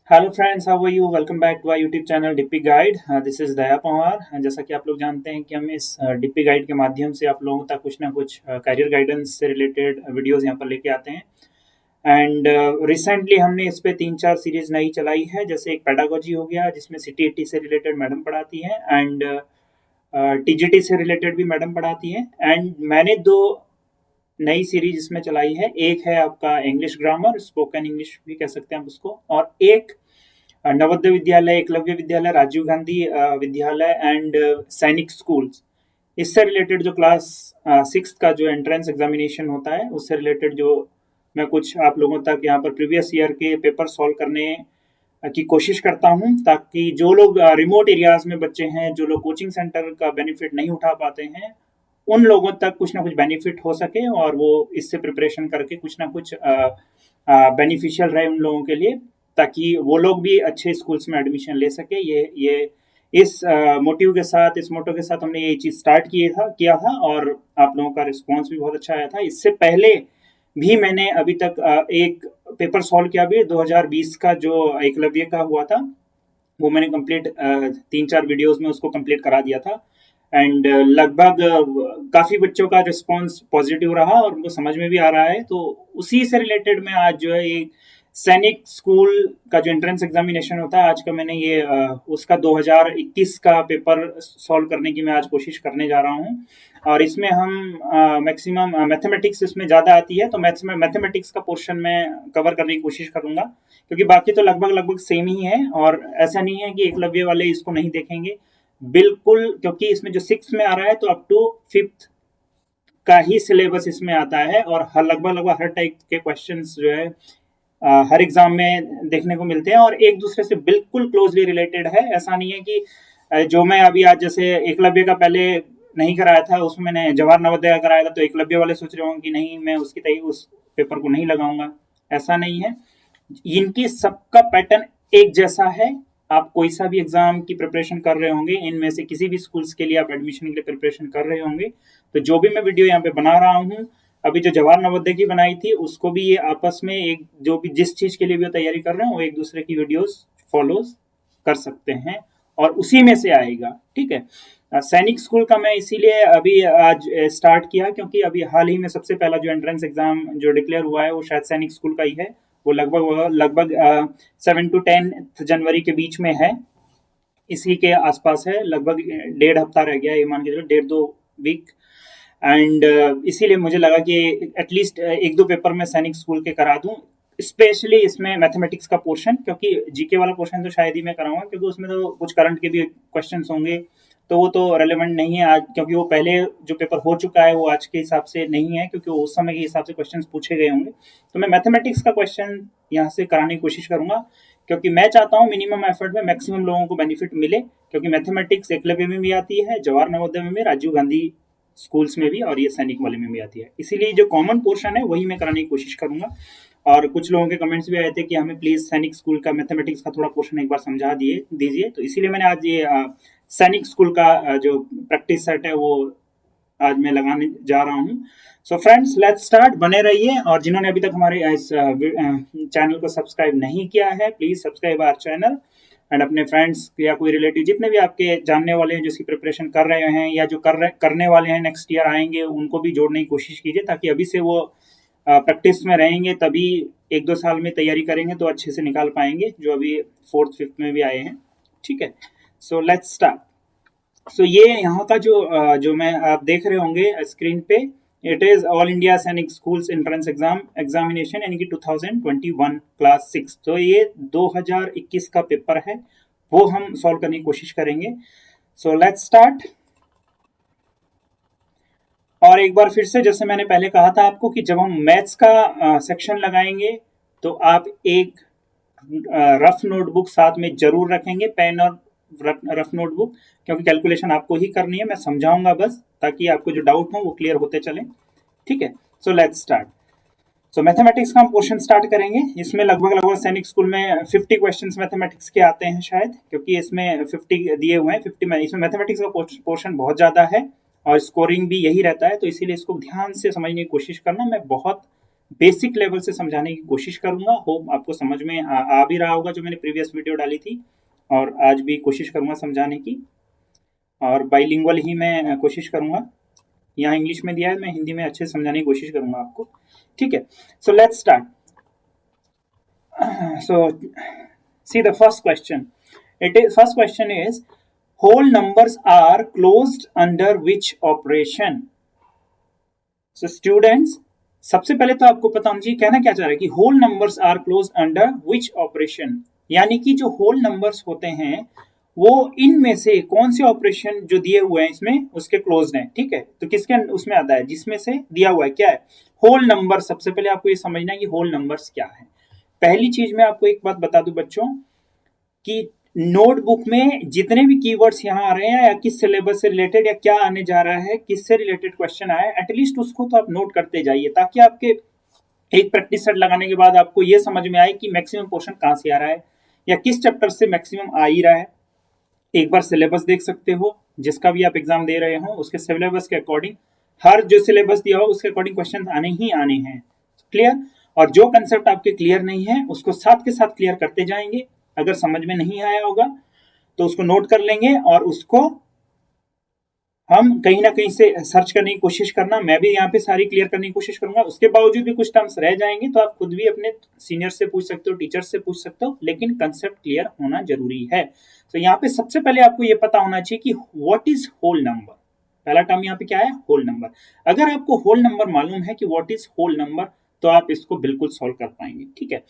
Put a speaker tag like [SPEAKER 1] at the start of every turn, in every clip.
[SPEAKER 1] Hello friends, how are you? Welcome back to our YouTube channel Dippy guide. This is Daya Pawar. जैसा कि आप लोग जानते हैं कि हम इस डिप्पी गाइड के माध्यम से आप लोगों तक कुछ ना कुछ करियर गाइडेंस से रिलेटेड वीडियोस यहाँ पर लेके आते हैं। एंड रिसेंटली हमने इस पे 3-4 सीरीज नई चलाई है। जैसे एक पेडागोजी हो गया जिसमें सीटीईटी से रिलेटेड मैडम पढ़ाती हैं, एंड टीजीटी से रिलेटेड भी मैडम पढ़ाती हैं। एंड मैंने दो नई सीरीज इसमें चलाई है। एक है आपका इंग्लिश ग्रामर, स्पोकन इंग्लिश भी कह सकते हैं आप उसको, और एक नवोदय विद्यालय, एकलव्य विद्यालय, राजीव गांधी विद्यालय एंड सैनिक स्कूल्स। इससे रिलेटेड जो क्लास 6 का जो एंट्रेंस एग्जामिनेशन होता है उससे रिलेटेड जो मैं कुछ आप लोगों तक यहाँ पर प्रीवियस ईयर के पेपर सॉल्व करने की कोशिश करता हूँ, ताकि जो लोग रिमोट एरियाज में बच्चे हैं, जो लोग कोचिंग सेंटर का बेनिफिट नहीं उठा पाते हैं, उन लोगों तक कुछ ना कुछ बेनिफिट हो सके और वो इससे प्रिपरेशन करके कुछ ना कुछ बेनिफिशियल रहे उन लोगों के लिए, ताकि वो लोग भी अच्छे स्कूल्स में एडमिशन ले सके। ये इस मोटिव के साथ, इस मोटो के साथ हमने ये चीज़ स्टार्ट किया था और आप लोगों का रिस्पॉन्स भी बहुत अच्छा आया था। इससे पहले भी मैंने अभी तक एक पेपर सॉल्व किया भी 2020 का, जो एकलव्य का हुआ था। वो मैंने कंप्लीट 3-4 वीडियोस में उसको कंप्लीट करा दिया था। एंड लगभग काफ़ी बच्चों का रिस्पॉन्स पॉजिटिव रहा और उनको समझ में भी आ रहा है। तो उसी से रिलेटेड मैं आज जो है एक सैनिक स्कूल का जो एंट्रेंस एग्जामिनेशन होता है आज का, मैंने ये उसका 2021 का पेपर सॉल्व करने की मैं आज कोशिश करने जा रहा हूँ। और इसमें हम मैक्सिमम मैथमेटिक्स इसमें ज़्यादा आती है, तो मैथमेटिक्स का पोर्शन में कवर करने की कोशिश करूंगा, क्योंकि बाकी तो लगभग लगभग सेम ही है। और ऐसा नहीं है कि एकलव्य वाले इसको नहीं देखेंगे, बिल्कुल, क्योंकि इसमें जो 6 में आ रहा है तो अप टू 5th का ही सिलेबस इसमें आता है। और हर लगभग लगभग हर टाइप के क्वेश्चंस जो है हर एग्जाम में देखने को मिलते हैं और एक दूसरे से बिल्कुल क्लोजली रिलेटेड है। ऐसा नहीं है कि जो मैं अभी आज जैसे एकलव्य का पहले नहीं कराया था, उसमें मैंने जवाहर नवोदय का कराया था, तो एकलव्य वाले सोच रहे होंगे कि नहीं, मैं उसकी तय उस पेपर को नहीं लगाऊंगा। ऐसा नहीं है, इनकी सबका पैटर्न एक जैसा है। आप कोई सा भी एग्जाम की प्रिपरेशन कर रहे होंगे, इनमें से किसी भी स्कूल्स के लिए आप एडमिशन के लिए प्रिपरेशन कर रहे होंगे, तो जो भी मैं वीडियो यहाँ पे बना रहा हूँ, अभी जो जवाहर नवोदय की बनाई थी उसको भी ये आपस में एक जो भी जिस चीज के लिए भी तैयारी कर रहे हैं वो एक दूसरे की वीडियोस फॉलो कर सकते हैं और उसी में से आएगा। ठीक है। सैनिक स्कूल का मैं इसीलिए अभी आज स्टार्ट किया क्योंकि अभी हाल ही में सबसे पहला जो एंट्रेंस एग्जाम जो डिक्लेयर हुआ है वो शायद सैनिक स्कूल का ही है। वो लगभग लगभग 7 to 10 जनवरी के बीच में है, इसी के आसपास है। लगभग 1.5 हफ्ता रह गया, ये मान के चलो 1.5-2 वीक। एंड इसीलिए मुझे लगा कि एटलीस्ट एक दो पेपर में सैनिक स्कूल के करा दूं, स्पेशली इसमें मैथमेटिक्स का पोर्शन, क्योंकि जीके वाला पोर्शन तो शायद ही मैं कराऊंगा, क्योंकि उसमें तो कुछ करंट के भी क्वेश्चंस होंगे, तो वो तो रेलेवेंट नहीं है आज, क्योंकि वो पहले जो पेपर हो चुका है वो आज के हिसाब से नहीं है, क्योंकि उस समय के हिसाब से क्वेश्चंस पूछे गए होंगे। तो मैं मैथमेटिक्स का क्वेश्चन यहाँ से कराने की कोशिश करूंगा, क्योंकि मैं चाहता हूँ मिनिमम एफर्ट में मैक्सिमम लोगों को बेनिफिट मिले, क्योंकि मैथमेटिक्स एकलव्य में भी आती है, जवाहर नवोदय में भी, राजीव गांधी स्कूल्स में भी, और ये सैनिक वाले में भी आती है। इसीलिए जो कॉमन पोर्शन है वही मैं कराने की कोशिश करूंगा। और कुछ लोगों के कमेंट्स भी आए थे कि हमें प्लीज सैनिक स्कूल का मैथमेटिक्स का थोड़ा पोर्शन एक बार समझा दीजिए, तो इसीलिए मैंने आज ये सैनिक स्कूल का जो प्रैक्टिस सेट है वो आज मैं लगाने जा रहा हूँ। So friends, let's start. बने रहिए, और जिन्होंने अभी तक हमारे इस चैनल को सब्सक्राइब नहीं किया है, please subscribe our channel and अपने फ्रेंड्स या कोई रिलेटिव जितने भी आपके जानने वाले हैं जिसकी प्रिपरेशन कर रहे हैं या जो करने वाले हैं, नेक्स्ट ईयर आएंगे, उनको भी जोड़ने की कोशिश कीजिए, ताकि अभी से वो प्रैक्टिस में रहेंगे, तभी 1-2 साल में तैयारी करेंगे तो अच्छे से निकाल पाएंगे, जो अभी 4th-5th में भी आए हैं। ठीक है, सो लेट्स स्टार्ट। सो ये यहाँ का जो मैं आप देख रहे होंगे स्क्रीन पे, इट इज ऑल इंडिया सैनिक स्कूल्स एंट्रेंस एग्जामिनेशन, यानी कि 2021 क्लास 6। तो ये 2021 का पेपर है, वो हम सॉल्व करने की कोशिश करेंगे। So let's start. और एक बार फिर से, जैसे मैंने पहले कहा था आपको, कि जब हम मैथ्स का सेक्शन लगाएंगे तो आप एक रफ नोटबुक साथ में जरूर रखेंगे, पेन और रफ नोटबुक, क्योंकि कैलकुलेशन आपको ही करनी है, मैं समझाऊंगा बस, ताकि आपको जो डाउट हो वो क्लियर होते चले। ठीक है, so let's start. So mathematics का हम क्वेश्चन स्टार्ट करेंगे। इसमें लगभग लगभग सैनिक स्कूल में 50 क्वेश्चंस मैथमेटिक्स के आते हैं शायद, क्योंकि इसमें 50 दिए हुए हैं। 50 में इसमें मैथमेटिक्स का पोर्शन बहुत ज़्यादा है और स्कोरिंग भी यही रहता है, तो इसीलिए इसको ध्यान से समझने की कोशिश करना। मैं बहुत बेसिक लेवल से समझाने की कोशिश करूंगा। होप आपको समझ में आ भी रहा होगा जो मैंने प्रीवियस वीडियो डाली थी, और आज भी कोशिश करूंगा समझाने की, और बाइलिंगुअल ही मैं कोशिश करूंगा। यहाँ इंग्लिश में दिया है, मैं हिंदी में अच्छे से समझाने की कोशिश करूंगा आपको, ठीक है। So let's start. So see the first question. First question is whole numbers are closed under which operation? So students, सबसे पहले तो आपको पता होना चाहिए कहना क्या चाह रहा है कि whole numbers are close under which operation, यानी कि जो होल नंबर्स होते हैं वो इनमें से कौन से ऑपरेशन जो दिए हुए हैं इसमें उसके क्लोज हैं, ठीक है। तो किसके उसमें आता है, जिसमें से दिया हुआ है क्या है, होल नंबर। सबसे पहले आपको ये समझना है कि होल नंबर्स क्या है। पहली चीज मैं आपको एक बात बता दूं बच्चों कि नोटबुक में जितने भी कीवर्ड्स यहाँ आ रहे हैं या किस सिलेबस से रिलेटेड या क्या आने जा रहा है, किससे रिलेटेड क्वेश्चन आया, एटलीस्ट उसको तो आप नोट करते जाइए, ताकि आपके एक प्रैक्टिस सेट लगाने के बाद आपको ये समझ में आए कि मैक्सिमम पोर्शन कहाँ से आ रहा है या किस चैप्टर से मैक्सिमम आ ही रहा है। एक बार सिलेबस देख सकते हो, जिसका भी आप एग्जाम दे रहे हो उसके सिलेबस के अकॉर्डिंग, हर जो सिलेबस दिया हो उसके अकॉर्डिंग क्वेश्चन आने ही आने हैं, क्लियर। और जो कंसेप्ट आपके क्लियर नहीं है उसको साथ के साथ क्लियर करते जाएंगे। अगर समझ में नहीं आया होगा तो उसको नोट कर लेंगे और उसको हम कहीं ना कहीं से सर्च करने की कोशिश करना। मैं भी यहाँ पे सारी क्लियर करने की कोशिश करूंगा। उसके बावजूद भी कुछ टर्म्स रह जाएंगे तो आप खुद भी अपने सीनियर से पूछ सकते हो, टीचर से पूछ सकते हो, लेकिन कंसेप्ट क्लियर होना जरूरी है। तो यहाँ पे सबसे पहले आपको ये पता होना चाहिए कि व्हाट इज होल नंबर। पहला टर्म यहाँ पे क्या है, होल नंबर। अगर आपको होल नंबर मालूम है कि व्हाट इज होल नंबर तो आप इसको बिल्कुल सॉल्व कर पाएंगे, ठीक है।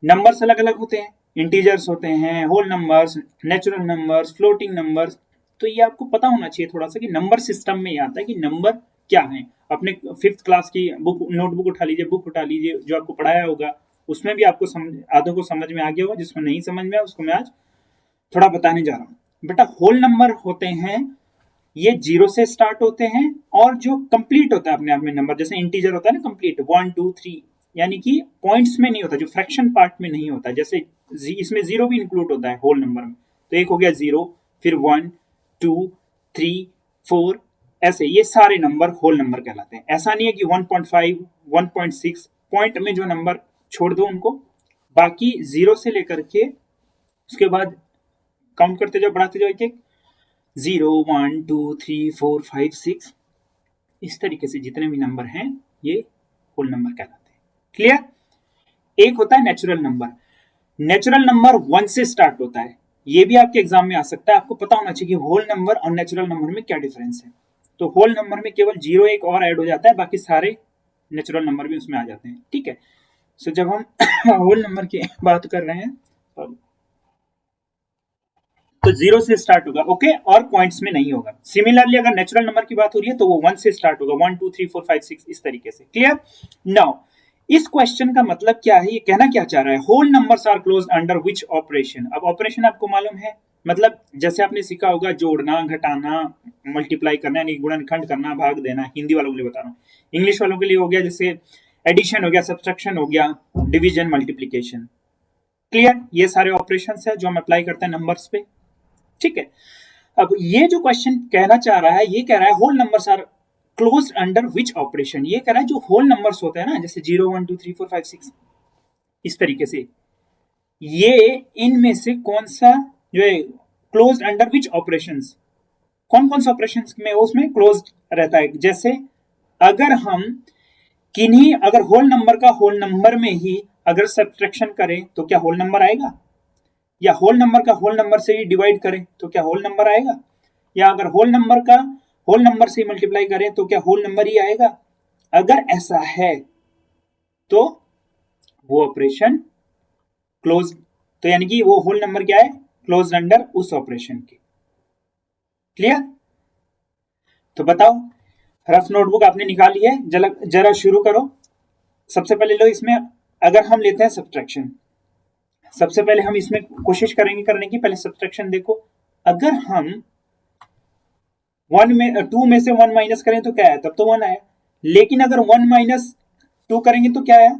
[SPEAKER 1] नंबर्स अलग अलग होते हैं, इंटीजर्स होते हैं, whole numbers, natural numbers, floating numbers. तो ये आपको पता होना चाहिए थोड़ा सा कि नंबर सिस्टम में ये आता है कि नंबर क्या है। अपने 5th क्लास की बुक, नोटबुक उठा लीजिए, बुक उठा लीजिए, जो आपको पढ़ाया होगा उसमें भी आपको आधों को समझ में आ गया होगा। जिसको नहीं समझ में आया उसको मैं आज थोड़ा बताने जा रहा हूँ। बेटा होल नंबर होते हैं ये 0 से स्टार्ट होते हैं, और जो कंप्लीट होता है अपने आप में नंबर, जैसे इंटीजर होता है ना कंप्लीट 1 2 3, यानी कि पॉइंट्स में नहीं होता, जो फ्रैक्शन पार्ट में नहीं होता। जैसे इसमें 0 भी इंक्लूड होता है होल नंबर में, तो एक हो गया 0, फिर 1 2 3 4, ऐसे ये सारे नंबर होल नंबर कहलाते हैं। ऐसा नहीं है कि 1.5 1.6 पॉइंट में जो नंबर छोड़ दो उनको, बाकी 0 से लेकर के उसके बाद काउंट करते जाओ, बढ़ाते जाओ, एक एक 0 1 2 3 4 5 6, इस तरीके से जितने भी नंबर हैं ये होल नंबर कहलाते हैं, क्लियर। एक होता है नेचुरल नंबर। नेचुरल नंबर 1 से स्टार्ट होता है, ये भी आपके एग्जाम में आ सकता है। आपको पता होना चाहिए कि होल नंबर और नेचुरल नंबर में क्या डिफरेंस है। तो होल नंबर में केवल 0 एक और ऐड हो जाता है, बाकी सारे नेचुरल नंबर भी उसमें आ जाते हैं, ठीक है। सो जब हम होल नंबर की बात कर रहे हैं तो 0 से स्टार्ट होगा, ओके, और पॉइंट्स में नहीं होगा। सिमिलरली अगर नेचुरल नंबर की बात हो रही है तो वो 1 से स्टार्ट होगा, 1 2 3 4 5 6 इस तरीके से, क्लियर। नाउ इस क्वेश्चन का मतलब क्या है, ये कहना क्या चाह रहा है, whole numbers are close under which operation. अब ऑपरेशन आपको मालूम है, मतलब जैसे आपने सीखा होगा जोड़ना, घटाना, मल्टीप्लाई करना, यानी गुणनखंड करना, भाग देना। हिंदी वालों के लिए बता रहा हूँ, इंग्लिश वालों के लिए हो गया जैसे एडिशन हो गया, सब्सट्रैक्शन हो गया, डिवीजन, मल्टीप्लीकेशन, क्लियर। ये सारे ऑपरेशन है जो हम अप्लाई करते हैं नंबर्स पे, ठीक है। अब ये जो क्वेश्चन कहना चाह रहा है, ये कह रहा है whole numbers are closed under which operation. ये कह रहा है जो होल नंबर्स होते हैं ना, जैसे 0 1 2 3 4 5 6 इस तरीके से, ये इनमें से कौन सा जो है क्लोज्ड अंडर विच ऑपरेशंस, कौन कौन सा ऑपरेशन में उसमें क्लोज्ड रहता है। जैसे अगर हम किन्हीं, अगर होल नंबर का होल नंबर में ही अगर सब्ट्रैक्शन करें तो क्या होल नंबर आएगा, या होल नंबर का होल नंबर से ही डिवाइड करें तो क्या होल नंबर आएगा, या अगर होल नंबर का होल नंबर से मल्टीप्लाई करें तो क्या होल नंबर ही आएगा। अगर ऐसा है तो वो ऑपरेशन क्लोज, तो यानी कि वो होल नंबर क्या है, क्लोज अंडर उस ऑपरेशन के, क्लियर। तो बताओ, रफ नोटबुक आपने निकाली है, जरा शुरू करो। सबसे पहले लो, इसमें अगर हम लेते हैं सब्ट्रैक्शन, सबसे पहले हम इसमें कोशिश करेंगे करने की। पहले सब्ट्रैक्शन देखो, अगर हम 1 में 2 में से 1 माइनस करें तो क्या आया, तब तो 1 आया। लेकिन अगर 1 माइनस 2 करेंगे तो क्या आया,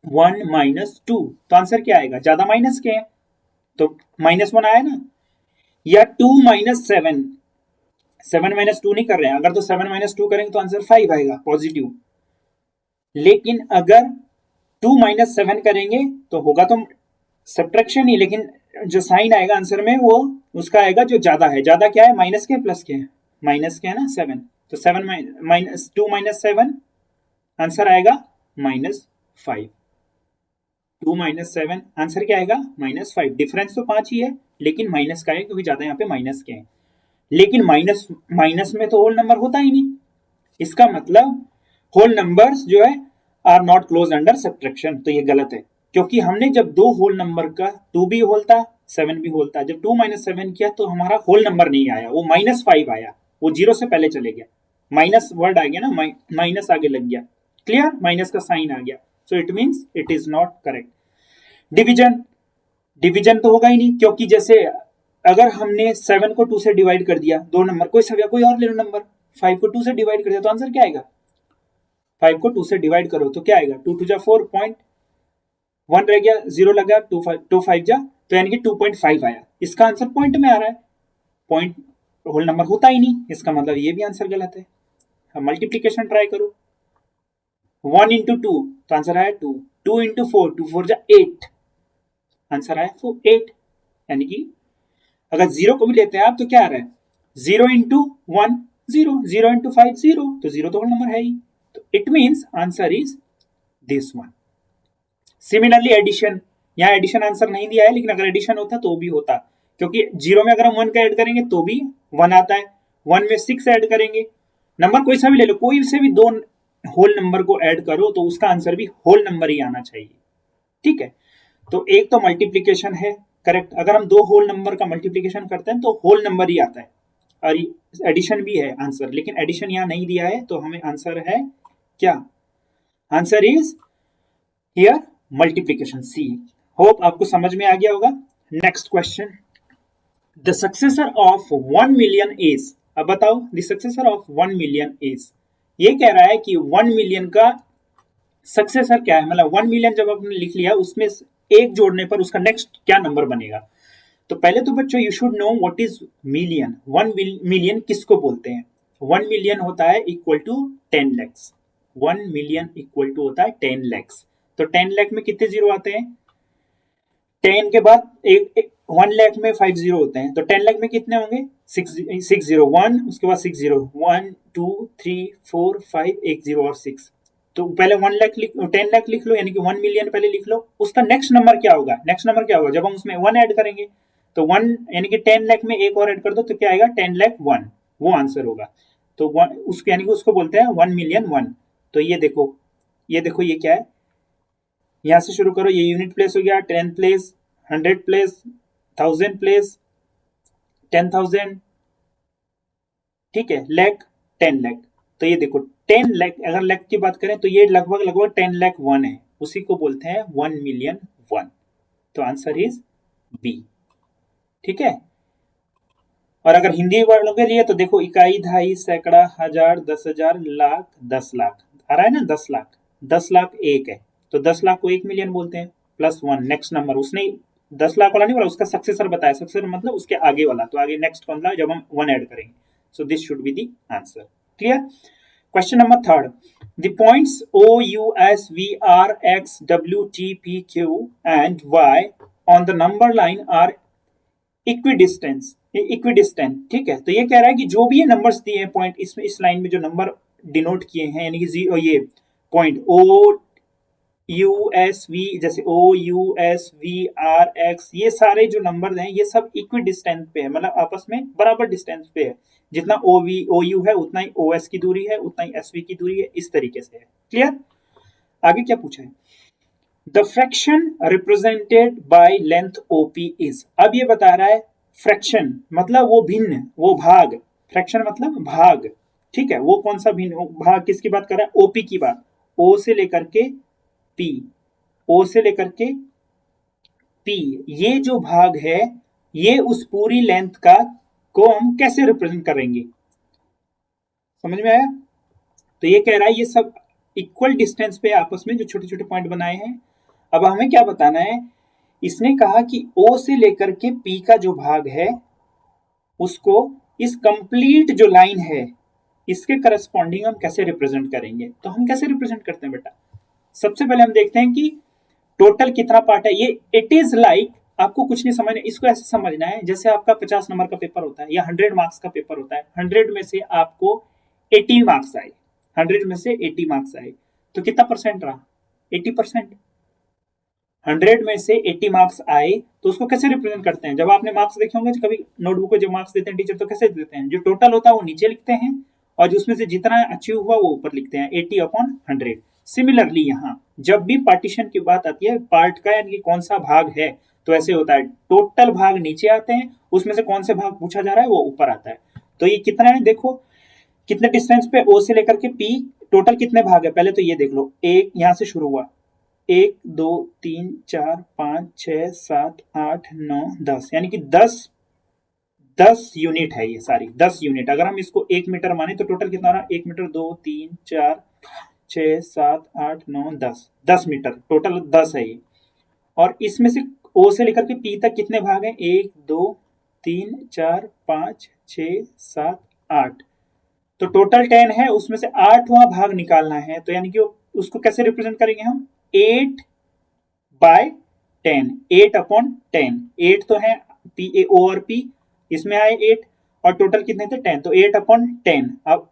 [SPEAKER 1] 1 माइनस 2, तो आंसर क्या आएगा, ज्यादा माइनस के हैं तो -1 आया ना। या 2 माइनस 7, 7 माइनस 2 नहीं कर रहे हैं, अगर तो 7 माइनस 2 करेंगे तो आंसर 5 आएगा पॉजिटिव। लेकिन अगर 2 माइनस 7 करेंगे तो होगा तो सब्ट्रैक्शन ही, लेकिन जो साइन आएगा आंसर में वो उसका आएगा जो ज्यादा है। ज्यादा क्या है, माइनस के प्लस के, माइनस के है ना 7, तो 7 माइनस 2 माइनस 7 आंसर आएगा -5। 2 माइनस 7 आंसर क्या आएगा -5। डिफरेंस तो 5 ही है लेकिन माइनस का है क्योंकि ज्यादा यहाँ पे माइनस के हैं। लेकिन माइनस माइनस में तो होल नंबर होता ही नहीं, इसका मतलब होल नंबर्स जो है are not close under subtraction. तो ये गलत है क्योंकि हमने जब दो होल नंबर का 2 भी होल था 7 भी होल था, जब 2 माइनस 7 किया तो हमारा होल नंबर नहीं आया, वो -5 आया, वो जीरो से पहले चले गया, माइनस वर्ड आ गया ना, माइनस आगे लग गया, क्लियर, माइनस का साइन आ गया, so it means it is not correct. Division, division तो होगा ही नहीं क्योंकि जैसे अगर हमने 7 को 2 से डिवाइड कर दिया, दो नंबर कोई और ले लो नंबर, 5 को 2 से डिवाइड कर दिया तो आंसर क्या आएगा, 5 को 2 से डिवाइड करो तो क्या आएगा, 2 2 जा 4, पॉइंट 1 रह गया, 0 लगा, 2 5 जा, तो यानी कि 2.5 आया, इसका आंसर पॉइंट में आ रहा है, पॉइंट होल नंबर होता ही नहीं, इसका मतलब ये भी आंसर गलत है। अब मल्टीप्लीकेशन ट्राई करो, 1 इंटू 2 तो आंसर आया 2, 2 इंटू 4, 2 4 जा 8, आंसर आया 8, यानी कि अगर 0 को भी लेते हैं आप तो क्या आ रहा है, 0 इंटू 1 0, 0 इंटू 5 0, तो 0 तो होल नंबर है ही, तो it means answer is this one. Similarly addition, यहाँ एडिशन आंसर नहीं दिया है लेकिन अगर एडिशन होता तो भी होता, क्योंकि 0 में अगर हम 1 का ऐड करेंगे तो भी 1 आता है, 1 में 6 ऐड करेंगे, नंबर कोई सा भी ले लो, कोई से भी दो होल नंबर को ऐड करो तो उसका आंसर भी होल नंबर ही आना चाहिए, ठीक है। तो एक तो मल्टीप्लीकेशन है करेक्ट, अगर हम दो होल नंबर का मल्टीप्लीकेशन करते हैं तो होल नंबर ही आता है, और एडिशन भी है आंसर, लेकिन एडिशन यहाँ नहीं दिया है तो हमें आंसर है क्या, answer is here multiplication, C. Hope आपको समझ में आ गया होगा। Next question, the successor of 1 million is, अब बताओ the successor of 1 million is, ये कह रहा है कि 1 मिलियन का सक्सेसर क्या है, मतलब 1 मिलियन जब आपने लिख लिया उसमें एक जोड़ने पर उसका नेक्स्ट क्या नंबर बनेगा। तो पहले तो बच्चों you should know what is million, 1 million किसको बोलते हैं, 1 मिलियन होता है equal to 10 lakhs, 1 million equal to होता है 10 लैक्स, तो 10 लाख में कितने जीरो आते हैं, 10 के बाद 1 लाख में 5 जीरो होते हैं, तो 10 लाख में कितने होंगे, 6 जीरो 1, उसके बाद 6 जीरो 1 2 3 4 5, एक जीरो और 6, तो पहले 1 लाख लिख, 10 लाख लिख लो, यानी कि 1 मिलियन पहले लिख लो, उसका नेक्स्ट नंबर क्या होगा, नेक्स्ट नंबर क्या होगा जब हम उसमें 1 ऐड करेंगे, तो 1 यानी कि 10 लाख में एक और ऐड कर दो तो क्या आएगा 10 लाख 1, वो आंसर होगा। तो उसको यानी कि उसको बोलते हैं 1 मिलियन 1। तो ये देखो, ये देखो ये क्या है, यहां से शुरू करो, ये यूनिट प्लेस हो गया, 10 प्लेस, 100 प्लेस, 1000 प्लेस, 10,000, ठीक है, लैख, 10 लैख, तो ये देखो 10 लैख, अगर लैख की बात करें तो ये लगभग लगभग 10 लैख 1 है, उसी को बोलते हैं 1 मिलियन 1, तो आंसर इज बी, ठीक है। और अगर हिंदी वालों के लिए तो देखो इकाई, दहाई, सैकड़ा, हजार, 10,000, लाख, 10 लाख आ रहा है ना, 10 लाख, 10 लाख एक है, तो 10 लाख को 1 मिलियन बोलते हैं, प्लस 1 नेक्स्ट नंबर, उसने 10 लाख वाला नहीं बोला, उसका सक्सेसर बताया, सक्सेसर मतलब उसके आगे वाला, तो आगे नेक्स्ट कौन सा जब हम 1 ऐड करेंगे, so this should be the answer, clear. Question number third, the points O U S V R X W T P Q and Y on the number line are equidistance, equidistant, ठीक है। तो ये कह रहा है कि जो भी ये नंबर्स दिए हैं पॉइंट, इसमें इस लाइन में जो नंबर डिनोट किए हैं, यानी कि ये point O U S V, जैसे O U S V R X, ये सारे जो नंबर हैं ये सब इक्विडिस्टेंस पे है, मतलब आपस में बराबर डिस्टेंस पे है, जितना O U है उतना ही O S की दूरी है, उतना ही S V की दूरी है, इस तरीके से है, क्लियर। आगे क्या पूछा है, the fraction represented by length OP is, अब ये बता रहा है फ्रैक्शन मतलब वो भिन्न, वो भाग, फ्रैक्शन मतलब भाग, ठीक है, वो कौन सा भिन्न भाग, किसकी बात कर रहा है, OP की बात, O से लेकर के P, O से लेकर के P, ये जो भाग है ये उस पूरी लेंथ का को हम कैसे रिप्रेजेंट करेंगे, समझ में आया। तो ये कह रहा है ये सब इक्वल डिस्टेंस पे आपस में जो छोटे छोटे पॉइंट बनाए हैं, अब हमें क्या बताना है, इसने कहा कि O से लेकर के P का जो भाग है उसको इस कंप्लीट जो लाइन है इसके करस्पॉन्डिंग हम कैसे रिप्रेजेंट करेंगे। तो हम कैसे रिप्रेजेंट करते हैं बेटा, सबसे पहले हम देखते हैं कि टोटल कितना पार्ट है। ये इट इज लाइक, आपको कुछ नहीं समझना, इसको ऐसे समझना है जैसे आपका 50 नंबर का पेपर होता है या 100 मार्क्स का पेपर होता है। 100 में से आपको 80 मार्क्स आए, 100 में से 80 मार्क्स आए, तो कितना परसेंट रहा, 80%। 100 में से 80 मार्क्स आए तो उसको कैसे रिप्रेजेंट करते हैं। जब आपने मार्क्स देखे होंगे कभी नोटबुक में, जो मार्क्स देते हैं टीचर, तो कैसे देते हैं, जो टोटल होता है वो नीचे लिखते हैं और उसमें से जितना अचीव हुआ वो ऊपर लिखते हैं, 80/100। सिमिलरली यहाँ जब भी पार्टीशन की बात आती है, पार्ट का यानी कि कौन सा भाग है, तो ऐसे होता है, टोटल भाग नीचे आते हैं, उसमें से कौन से भाग पूछा जा रहा है वो ऊपर आता है। तो ये कितना है, देखो कितने डिस्टेंस पे ओ से लेकर के पी, टोटल कितने भाग है, पहले तो ये देख लो, एक यहां से शुरू हुआ, 1 2 3 4 5 6 7 8 9 10, यानी कि 10 यूनिट है ये सारी, 10 यूनिट। अगर हम इसको 1 मीटर माने तो टोटल कितना रहा, 1 मीटर 2 3 4 6 7 8 9 10 मीटर, टोटल 10 है ये। और इसमें से ओ से लेकर के पी तक कितने भाग हैं, 1 2 3 4 5 6 7 8, तो टोटल 10 है, उसमें से 8वां भाग निकालना है। तो यानी कि उसको कैसे रिप्रेजेंट करेंगे हम, 8/10, 8/10, 8 तो है पी ए ओ और पी, इसमें आए 8 और टोटल कितने थे 10, तो 8/10। अब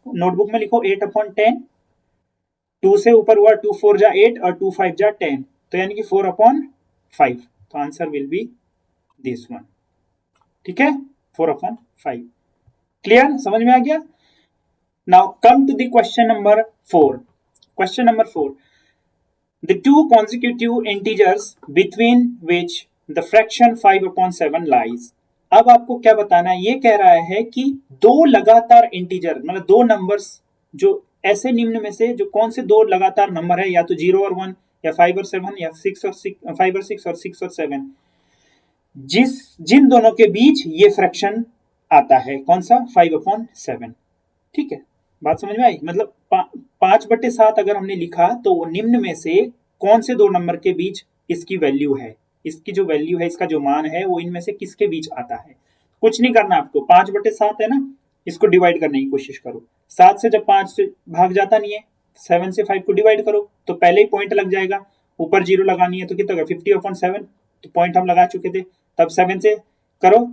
[SPEAKER 1] नोटबुक में लिखो 8/10, 2 से ऊपर हुआ 2 4 जा 8 और 2 5 जा 10, तो यानी कि 4/5, तो answer will be this one. ठीक है, 4/5। क्लियर, समझ में आ गया। Now come to the question number 4। Question number 4, the two consecutive integers between which the fraction 5/7 lies। अब आपको क्या बताना है, ये कह रहा है कि दो लगातार इंटीजर, मतलब दो नंबर्स, जो ऐसे निम्न में से जो कौन से दो लगातार नंबर है, या तो 0 और 1 या 5 और 7 या 5 और 6 और 6 और 7, जिन दोनों के बीच ये फ्रैक्शन आता है, कौन सा, 5/7। ठीक है, बात समझ में आई, मतलब 5/7 अगर हमने लिखा तो निम्न में से कौन से दो नंबर के बीच इसकी वैल्यू है, इसकी जो वैल्यू है, इसका जो मान है, वो इनमें से किसके बीच आता है। कुछ नहीं करना आपको, 5/7 है ना, इसको डिवाइड करने की कोशिश करो। 7 से जब 5 से भाग जाता नहीं है, 7 से 5 को डिवाइड करो तो पहले ही पॉइंट लग जाएगा, ऊपर 0 लगानी है तो कितना होगा, 50/7, तो पॉइंट हम लगा चुके थे। तब 7 से करो,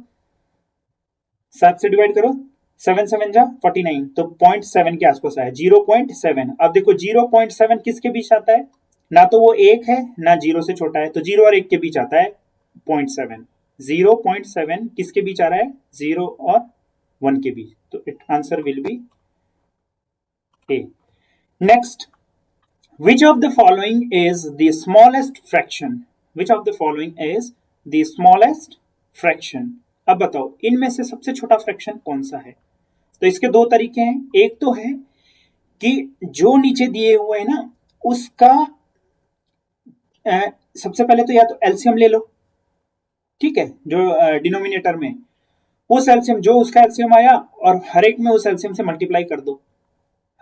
[SPEAKER 1] 7 से डिवाइड करो, 7 7 जा 49, तो 0.7 के आसपास आया, 0.7। अब देखो 0.7 किसके बीच आता है, ना तो वो 1 है ना 0 से छोटा है, तो 0 और 1 के बीच आता है 0.7। 0.7 किसके बीच आ रहा है, 0 और 1 के बीच, तो it answer will B A. Next, which of the following is the smallest fraction, which of the following is the smallest fraction। अब बताओ इनमें से सबसे छोटा फ्रैक्शन कौन सा है। तो इसके दो तरीके हैं, एक तो है कि जो नीचे दिए हुए हैं ना उसका सबसे पहले तो या तो एलसीएम ले लो, ठीक है, जो डिनोमिनेटर में उस एलसीएम, जो उसका एलसीएम आया और हर एक में उस एलसीएम से मल्टीप्लाई कर दो,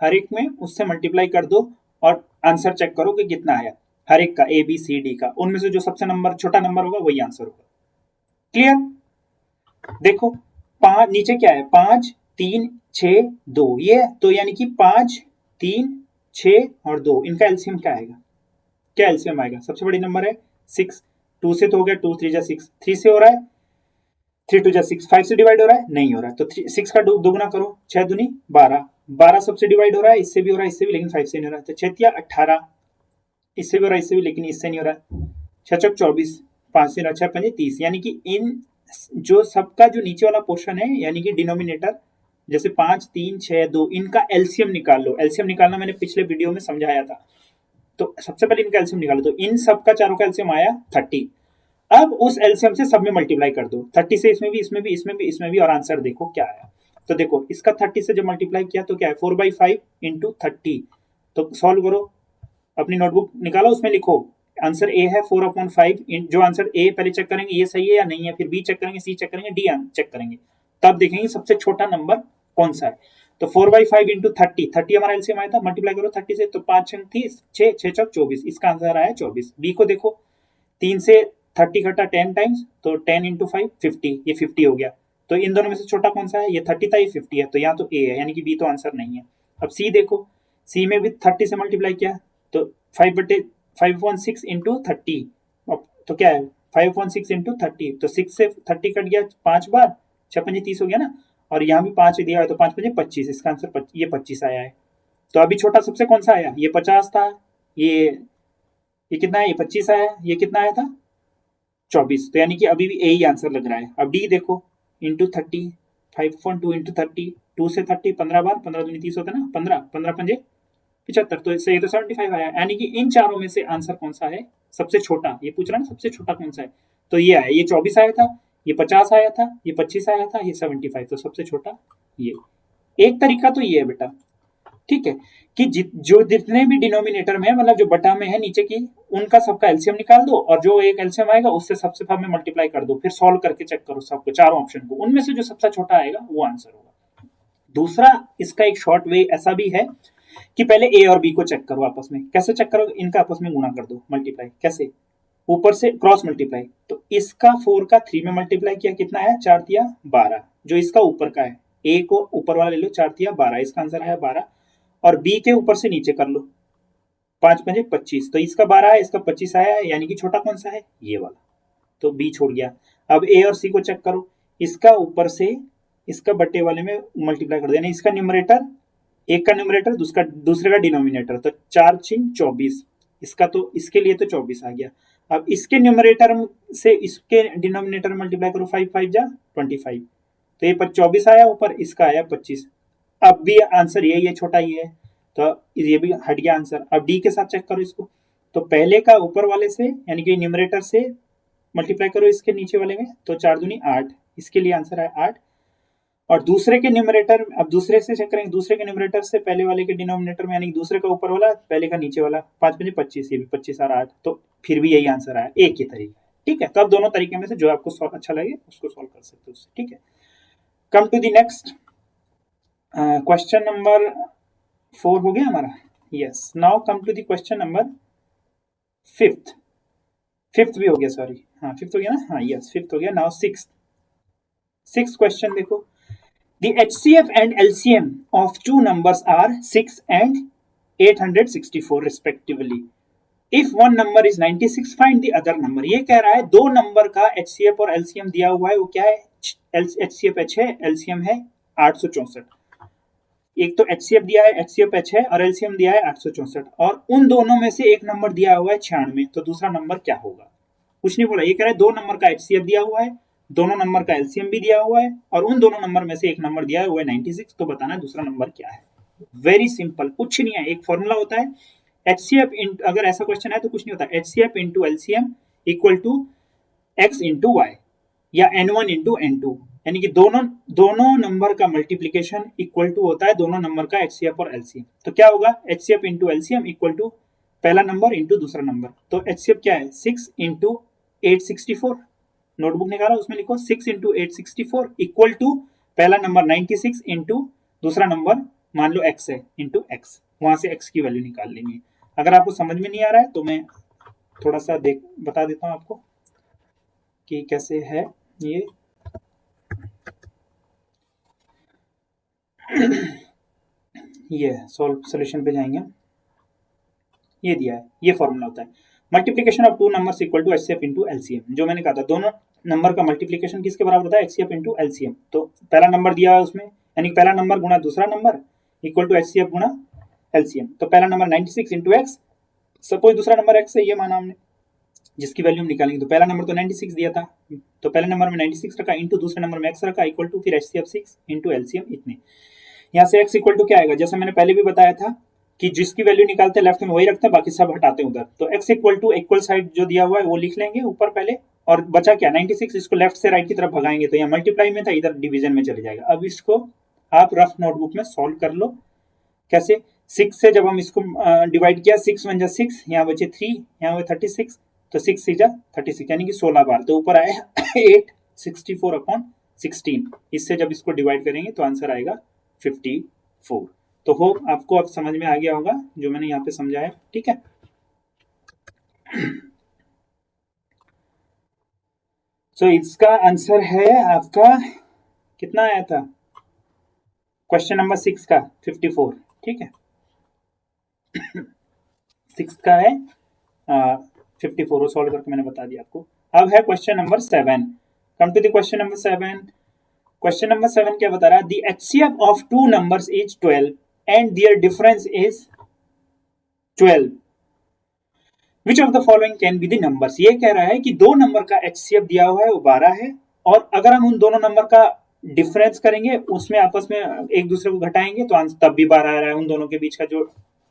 [SPEAKER 1] हर एक में उससे मल्टीप्लाई कर दो और आंसर चेक करो कि कितना आया, हर एक का, ए बी सी डी का, उनमें से जो सबसे छोटा नंबर होगा वही आंसर होगा। क्लियर, देखो नीचे क्या है, 5 3 6 2, ये तो यानी कि 5 3 6 और 2, इनका एलसीएम क्या आएगा, क्या एलसीएम आएगा, सबसे बड़ी नंबर है 6, 2 से तो हो गया, 2 3 जा 6, 3 से हो रहा है, 3 2 जा 6, 5 से डिवाइड हो रहा है, नहीं हो रहा है, तो 6 का दोगुना करो, 6 दूनी 12, 12 सबसे डिवाइड हो रहा है, इससे भी हो रहा है, इससे भी, लेकिन 5 से नहीं हो रहा है, तो 6 18, इससे भी हो रहा है, इससे भी, लेकिन इससे नहीं हो रहा है, 6 चौक 24, 5 से 6 5 30, यानी कि इन जो सबका जो नीचे वाला पोर्शन है, यानी कि डिनोमिनेटर, जैसे 5 3 6 2, इनका एलसीएम निकाल लो। एलसीएम निकालना मैंने पिछले वीडियो में समझाया था, तो सबसे पहले इनका एलसीएम निकालो, तो इन सबका चारों का एलसीएम आया 30। अब उस एलसीएम से सब में मल्टीप्लाई कर दो, 30 से इसमें भी, इसमें भी, इसमें भी, इसमें भी, और आंसर देखो क्या आया। तो देखो इसका 30 से जब मल्टीप्लाई किया तो क्या है, 4/5 इंटू 30, तो सॉल्व करो, अपनी नोटबुक निकालो, उसमें लिखो आंसर ए है 4/5, जो आंसर ए पहले चेक करेंगे ये सही है या नहीं है, फिर बी चेक करेंगे, सी चेक करेंगे, डी चेक करेंगे, तब देखेंगे सबसे छोटा नंबर कौन सा है। तो 4/5 इंटू 30, 30 हमारा एलसीएम आया था, मल्टीप्लाई करो 30 से, तो 5 30, 6 6 चौक 24, इसका आंसर आया 24। बी को देखो, 3 से 30 घटा 10 टाइम्स, तो 10 इंटू 5 50, ये 50 हो गया। तो इन दोनों में से छोटा कौन सा है? ये 30 था, ये 50 है, तो यहाँ तो ए है, यानी कि बी तो आंसर नहीं है। अब सी देखो, सी में भी 30 से मल्टीप्लाई किया तो 5/6 इंटू 30, तो क्या है 5/6 इंटू 30, तो 6 से 30 कट गया 5 बार, 6×5 30 हो गया ना, और यहाँ भी 5 दिया है तो 5×5 25, इसका आंसर ये 25 आया है। तो अभी छोटा सबसे कौन सा आया? ये 50 था, ये कितना है? ये 25 आया, ये कितना आया था? 24, तो यानी कि अभी भी ए ही आंसर लग रहा है। अब डी देखो, इंटू 30, 5.2 इंटू 30, 2 से 30 15 बार, 15 दूनी 30 होता है ना, 15 15 पंजे 75, तो इससे ये तो 75 आया, यानी कि इन चारों में से आंसर कौन सा है सबसे छोटा? ये पूछ रहा है ना सबसे छोटा कौन सा है, तो ये आया, ये 24 आया था, ये 50 आया था, ये 25 आया था, ये 75, तो सबसे छोटा ये। एक तरीका तो ये है बेटा, ठीक है, कि जो जितने भी डिनोमिनेटर में है, मतलब जो बटा में है नीचे की, उनका सबका एलसीएम निकाल दो, और जो एक एलसीएम आएगा उससे सबसे में मल्टीप्लाई कर दो, फिर सॉल्व करके चेक करो सबको, चारों ऑप्शन को, उनमें से जो सबसे छोटा आएगा वो आंसर होगा। दूसरा इसका एक शॉर्ट वे ऐसा भी है कि पहले ए और बी को चेक करो आपस में। कैसे चेक करो? इनका आपस में गुणा कर दो, मल्टीप्लाई। कैसे? ऊपर से क्रॉस मल्टीप्लाई, तो इसका 4 का 3 में मल्टीप्लाई किया, कितना आया? 4 तिया 12, जो इसका ऊपर का है, ए को ऊपर वाला ले लो, 4 तिया 12, इसका आंसर आया 12, और बी के ऊपर से नीचे कर लो, 5×5 25, तो इसका 12 है, इसका 25 आया है, यानी कि छोटा कौन सा है? ये वाला, तो बी छोड़ गया। अब ए और सी को चेक करो, इसका ऊपर से इसका बट्टे वाले में मल्टीप्लाई कर दो, यानी इसका न्यूमरेटर, एक का न्यूमरेटर, दूसरे का डिनोमिनेटर, तो 4×6 24, इसका तो इसके लिए तो 24 आ गया। अब इसके न्यूमरेटर से इसके डिनोमिनेटर मल्टीप्लाई करो, 5 5 जा 25, तो ये 24 आया ऊपर, इसका आया 25। अब भी आंसर यही है, छोटा ये है, तो ये भी हट गया आंसर। अब डी के साथ चेक करो इसको, तो पहले का ऊपर वाले से यानी कि न्यूमरेटर से मल्टीप्लाई करो इसके नीचे वाले में, तो 4 दूनी 8, इसके लिए आंसर है 8। और दूसरे के न्यूमरेटर, अब दूसरे से चेक करेंगे, दूसरे के न्यूमरेटर से पहले वाले के डिनोमिनेटर में, यानी दूसरे का ऊपर वाला पहले का नीचे वाला, 5×5 25, ये भी 25 और 8, तो फिर भी यही आंसर आया, एक ही तरीका है, ठीक है। तो अब दोनों तरीके में से जो आपको अच्छा लगे उसको सॉल्व कर सकते हो उससे, ठीक है। Come to the next question number 4 हो गया हमारा, yes. Now come to the question number 5th भी हो गया, सॉरी, हाँ 5th हो गया ना, हाँ यस 5th हो गया। नाउ 6th क्वेश्चन देखो, the HCF and LCM of two numbers are 6 and 864 respectively. If one number is 96, find the other number. ये कह रहा है दो नंबर का HCF और LCM दिया हुआ है, वो क्या है? HCF H है, LCM है 864। एक तो HCF दिया है, HCF H है, और LCM दिया है 864, और उन दोनों में से एक नंबर दिया हुआ है 96, तो दूसरा नंबर क्या होगा? कुछ नहीं बोला, ये कह रहा है दो नंबर का HCF दिया हुआ है, दोनों नंबर का LCM भी दिया हुआ है, और उन दोनों नंबर में से एक नंबर दिया हुआ है 96, तो बताना दूसरा नंबर क्या है। वेरी सिंपल, कुछ नहीं है, एक फॉर्मूला होता है HCF, अगर ऐसा क्वेश्चन है तो कुछ नहीं होता, HCF into LCM equal to x into y, या N1 इंटू N2, यानी कि दोनों नंबर का मल्टीप्लीकेशन इक्वल टू होता है दोनों नंबर का HCF और LCM। तो क्या होगा? HCF into LCM equal to पहला नंबर इंटू दूसरा नंबर, तो HCF क्या है? 6 इंटू 864, नोटबुक निकाला उसमें लिखो 6 इंटू 864 इक्वल टू पहला नंबर 96 इंटू दूसरा नंबर मान लो x है इंटू x, वहां से x की वैल्यू निकाल लेंगे। अगर आपको समझ में नहीं आ रहा है तो मैं थोड़ा सा बता देता हूं आपको कि कैसे है ये। ये सॉल्यूशन पे जाएंगे, ये दिया है, ये फॉर्मूला होता है multiplication of two numbers equal to HCF into LCM। जो मैंने कहा था दोनों नंबर का मल्टीप्लीकेशन किसके बराबर होता है? HCF into LCM। तो पहला नंबर दिया है उसमें, यानी पहला नंबर गुना दूसरा नंबर इक्वल टू HCF गुना LCM। तो पहला नंबर 96 इंटू एक्स, सपोज दूसरा नंबर x है, ये माना हमने, जिसकी वैल्यू हम निकालेंगे। तो पहला नंबर तो 96 दिया था, तो पहले नंबर में 96 रखा इंटू दूसरे नंबर में x रखा इक्वल टू फिर HCF 6 इंटू LCM इतने। यहाँ से x इक्वल टू क्या आएगा? जैसे मैंने पहले भी बताया था कि जिसकी वैल्यू निकालते हैं लेफ्ट में वही रखते हैं, बाकी सब हटाते हैं उधर। तो x equal to equal side जो दिया हुआ है वो लिख लेंगे ऊपर पहले, और बचा क्या? 96, इसको लेफ्ट से राइट की तरफ भगाएंगे, तो यहाँ मल्टीप्लाई में था, इधर डिवीजन में चले जाएगा। अब इसको आप रफ नोटबुक में सॉल्व कर लो। कैसे? 6 से जब हम इसको डिवाइड किया, 6 1 6, यहाँ बचे 3, यहाँ हुए 36, तो 6 6 36, यानी कि 16 बार, तो ऊपर आया 864/16। इससे जब इसको डिवाइड करेंगे तो आंसर आएगा 54। तो होप आपको अब समझ में आ गया होगा जो मैंने यहाँ पे समझाया, ठीक है। सो इसका आंसर है आपका कितना आया था क्वेश्चन नंबर 6 का 54, ठीक है। 6 का है 54, वो सॉल्व करके मैंने बता दिया आपको। अब है question number 7। Come to the question number 7। Question number 7 क्या बता रहा है? The HCF of two numbers is 12 and their difference is 12। Which of the following can be the numbers? ये कह रहा है कि दो नंबर का एचसीएफ दिया हुआ है वो 12 है, और अगर हम उन दोनों नंबर का डिफरेंस करेंगे, उसमें आपस में एक दूसरे को घटाएंगे तो आंसर तब भी 12 आ रहा है। उन दोनों के बीच का जो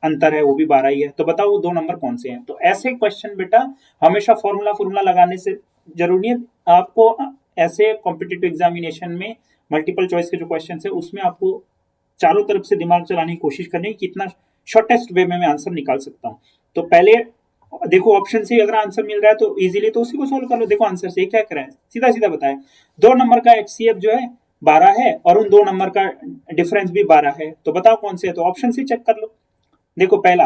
[SPEAKER 1] अंतर है वो भी 12 ही है। तो बताओ वो दो नंबर कौन से हैं? तो ऐसे क्वेश्चन बेटा हमेशा फॉर्मूला लगाने से जरूरी है। आपको ऐसे कॉम्पिटिटिव एग्जामिनेशन में मल्टीपल चॉइस के जो क्वेश्चन है उसमें आपको चारों तरफ से दिमाग चलाने की कोशिश करनी है कि कितना शॉर्टेस्ट वे में मैं आंसर निकाल सकता हूँ। तो पहले देखो ऑप्शन से अगर आंसर मिल रहा है तो इजीली तो उसी को सोल्व कर लो। देखो आंसर से क्या करें, सीधा सीधा बताएं। दो नंबर का एचसीएफ जो है 12 है और उन दो नंबर का डिफरेंस भी 12 है, तो बताओ कौन से है? तो ऑप्शन से चेक कर लो। देखो पहला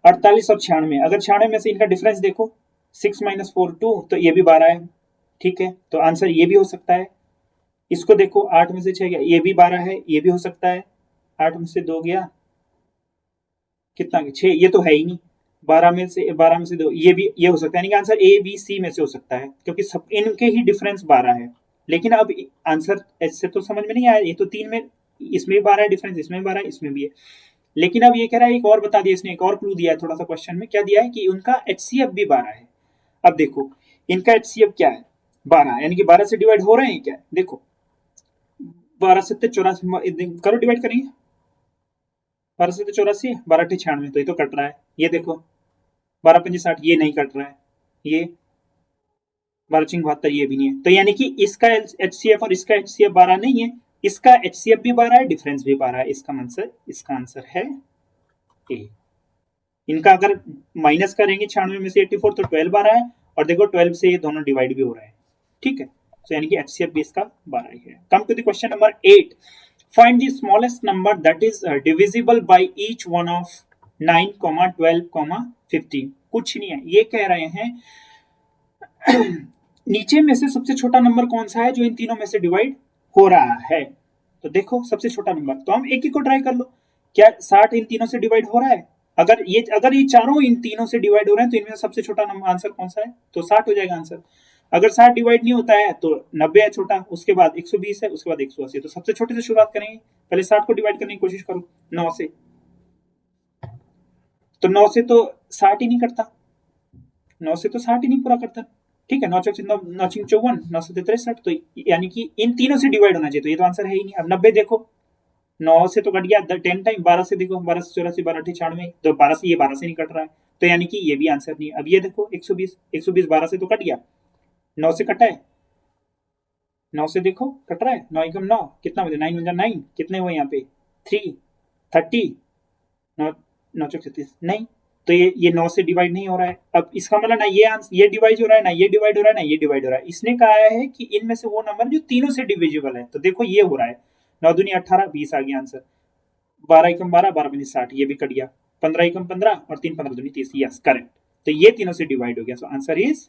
[SPEAKER 1] 48 और 96, अगर 96 में से इनका डिफरेंस देखो 6 - 4 2, तो ये भी 12 है, ठीक है। तो आंसर ये भी हो सकता है। इसको देखो 8 में से 6 गया, ये भी 12 है, ये भी हो सकता है। 8 में से 2 गया, कितना 6, ये तो है ही नहीं। 12 में से 2, ये हो सकता है। यानी कि आंसर ए बी सी में से हो सकता है, क्योंकि सब इनके ही डिफरेंस 12 है। लेकिन अब आंसर ऐसे तो समझ में नहीं आया, ये तो 3 में, इसमें भी 12 है डिफरेंस, इसमें भी 12 है, इसमें भी है। लेकिन अब ये कह रहा है, एक और बता दिया इसने, एक और क्लू दिया है थोड़ा सा क्वेश्चन में। क्या दिया है कि उनका एचसीएफ भी 12 है। अब देखो इनका एचसीएफ क्या है? 12, यानी कि 12 से डिवाइड हो रहे हैं क्या? देखो 12 से 84 करो, डिवाइड करेंगे। 12 से 84, 12 × 96, तो ये तो कट रहा है। ये देखो 12 × 5 = 60, ये नहीं कट रहा है। ये 12 × 72, ये भी नहीं है। तो यानी कि इसका एचसीएफ और इसका एचसीएफ 12 नहीं है, इसका एचसीएफ भी 12 है, डिफरेंस भी 12 है। इसका आंसर है ए। इनका अगर माइनस करेंगे 96 में से 84, तो 12 12 है, और देखो 12 से ये दोनों डिवाइड भी हो रहा है, ठीक है। तो यानी कि एचसीएफ भी इसका 12 ही है। Come to the question number 8। Find the smallest number that is divisible by each one of 9, 12, 15। कुछ नहीं है, ये कह रहे हैं नीचे में से सबसे छोटा नंबर कौन सा है जो इन तीनों में से डिवाइड हो रहा है। तो देखो सबसे छोटा नंबर, तो हम एक ही को ट्राई कर लो। क्या 60 इन तीनों से डिवाइड हो रहा है? अगर ये चारों इन तीनों से डिवाइड हो रहे हैं तो इनमें सबसे छोटा आंसर कौन सा है? तो 60 हो जाएगा आंसर। अगर 60 डिवाइड नहीं होता है तो 90 है छोटा, उसके बाद 120 है, उसके बाद 180। तो सबसे छोटे से शुरुआत करेंगे, पहले 60 को डिवाइड करने की कोशिश करो 9 से। तो 9 से तो 60 ही नहीं करता, 9 से तो 60 ही नहीं पूरा करता, ठीक है। 9 × 54, 9 से 63, तो यानी कि इन तीनों से डिवाइड होना चाहिए, तो ये तो आंसर है ही नहीं। अब 90 देखो, 9 से तो कट गया 10 टाइम, 12 से देखो, 12 से 84, 12 × 96, तो 12 से, ये 12 से नहीं कट रहा है, तो यानी कि ये भी आंसर नहीं है। अब ये देखो 120, 12 से तो कट गया, 9 से कटा है, 9 से देखो कट रहा है, 9 × 9 कितना बजे, 9 × 9 कितने हुए यहाँ पे, 3 30, 9 9 × 36 नहीं, तो ये 9 से डिवाइड नहीं हो रहा है। अब इसका मतलब ना ये डिवाइड हो रहा है, ना ये डिवाइड हो रहा है, ना ये डिवाइड हो रहा है। इसने कहा है कि इनमें से वो नंबर जो तीनों से डिविजिबल है, तो देखो ये हो रहा है। 9 दूनी 18, 20 आ गया आंसर। 12 × 12, 12 × 5 60, ये भी कट गया। 15 × 15 और 3 15 दूनी 30, यस करेक्ट। तो ये तीनों से डिवाइड हो गया, सो आंसर इज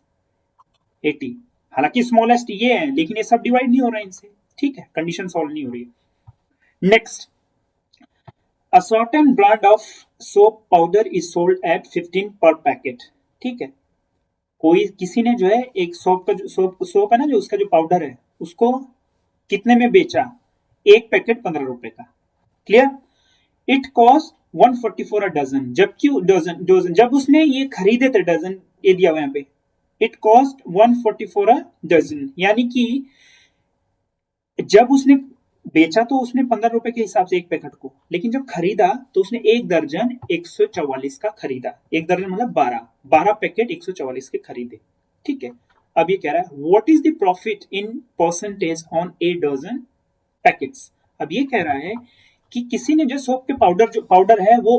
[SPEAKER 1] 80। हालांकि स्मॉलेस्ट ये है, लेकिन ये सब डिवाइड नहीं हो रहा है इनसे, ठीक है, कंडीशन सॉल्व नहीं हो रही है। Next, A certain brand of soap powder is sold at 15 per packet, ठीक है। किसी ने जो है एक सोप का, जो सोप है ना, जो उसका जो पाउडर है, उसको कितने में बेचा? एक पैकेट 15 रुपए का, clear. It cost 144 a dozen, जबकि डजन जब उसने ये खरीदे थे, डजन ये दिया हुआ यहाँ पे, इट कॉस्ट 144 अ डजन, यानी कि जब उसने बेचा तो उसने 15 रुपए के हिसाब से एक पैकेट को, लेकिन जब खरीदा तो उसने एक दर्जन 144 का खरीदा। एक दर्जन मतलब 12 पैकेट 144 के खरीदे, ठीक है। अब ये कह रहा है what is the profit in percentage on a dozen packets. अब ये कह रहा है कि किसी ने जो सोप के पाउडर है वो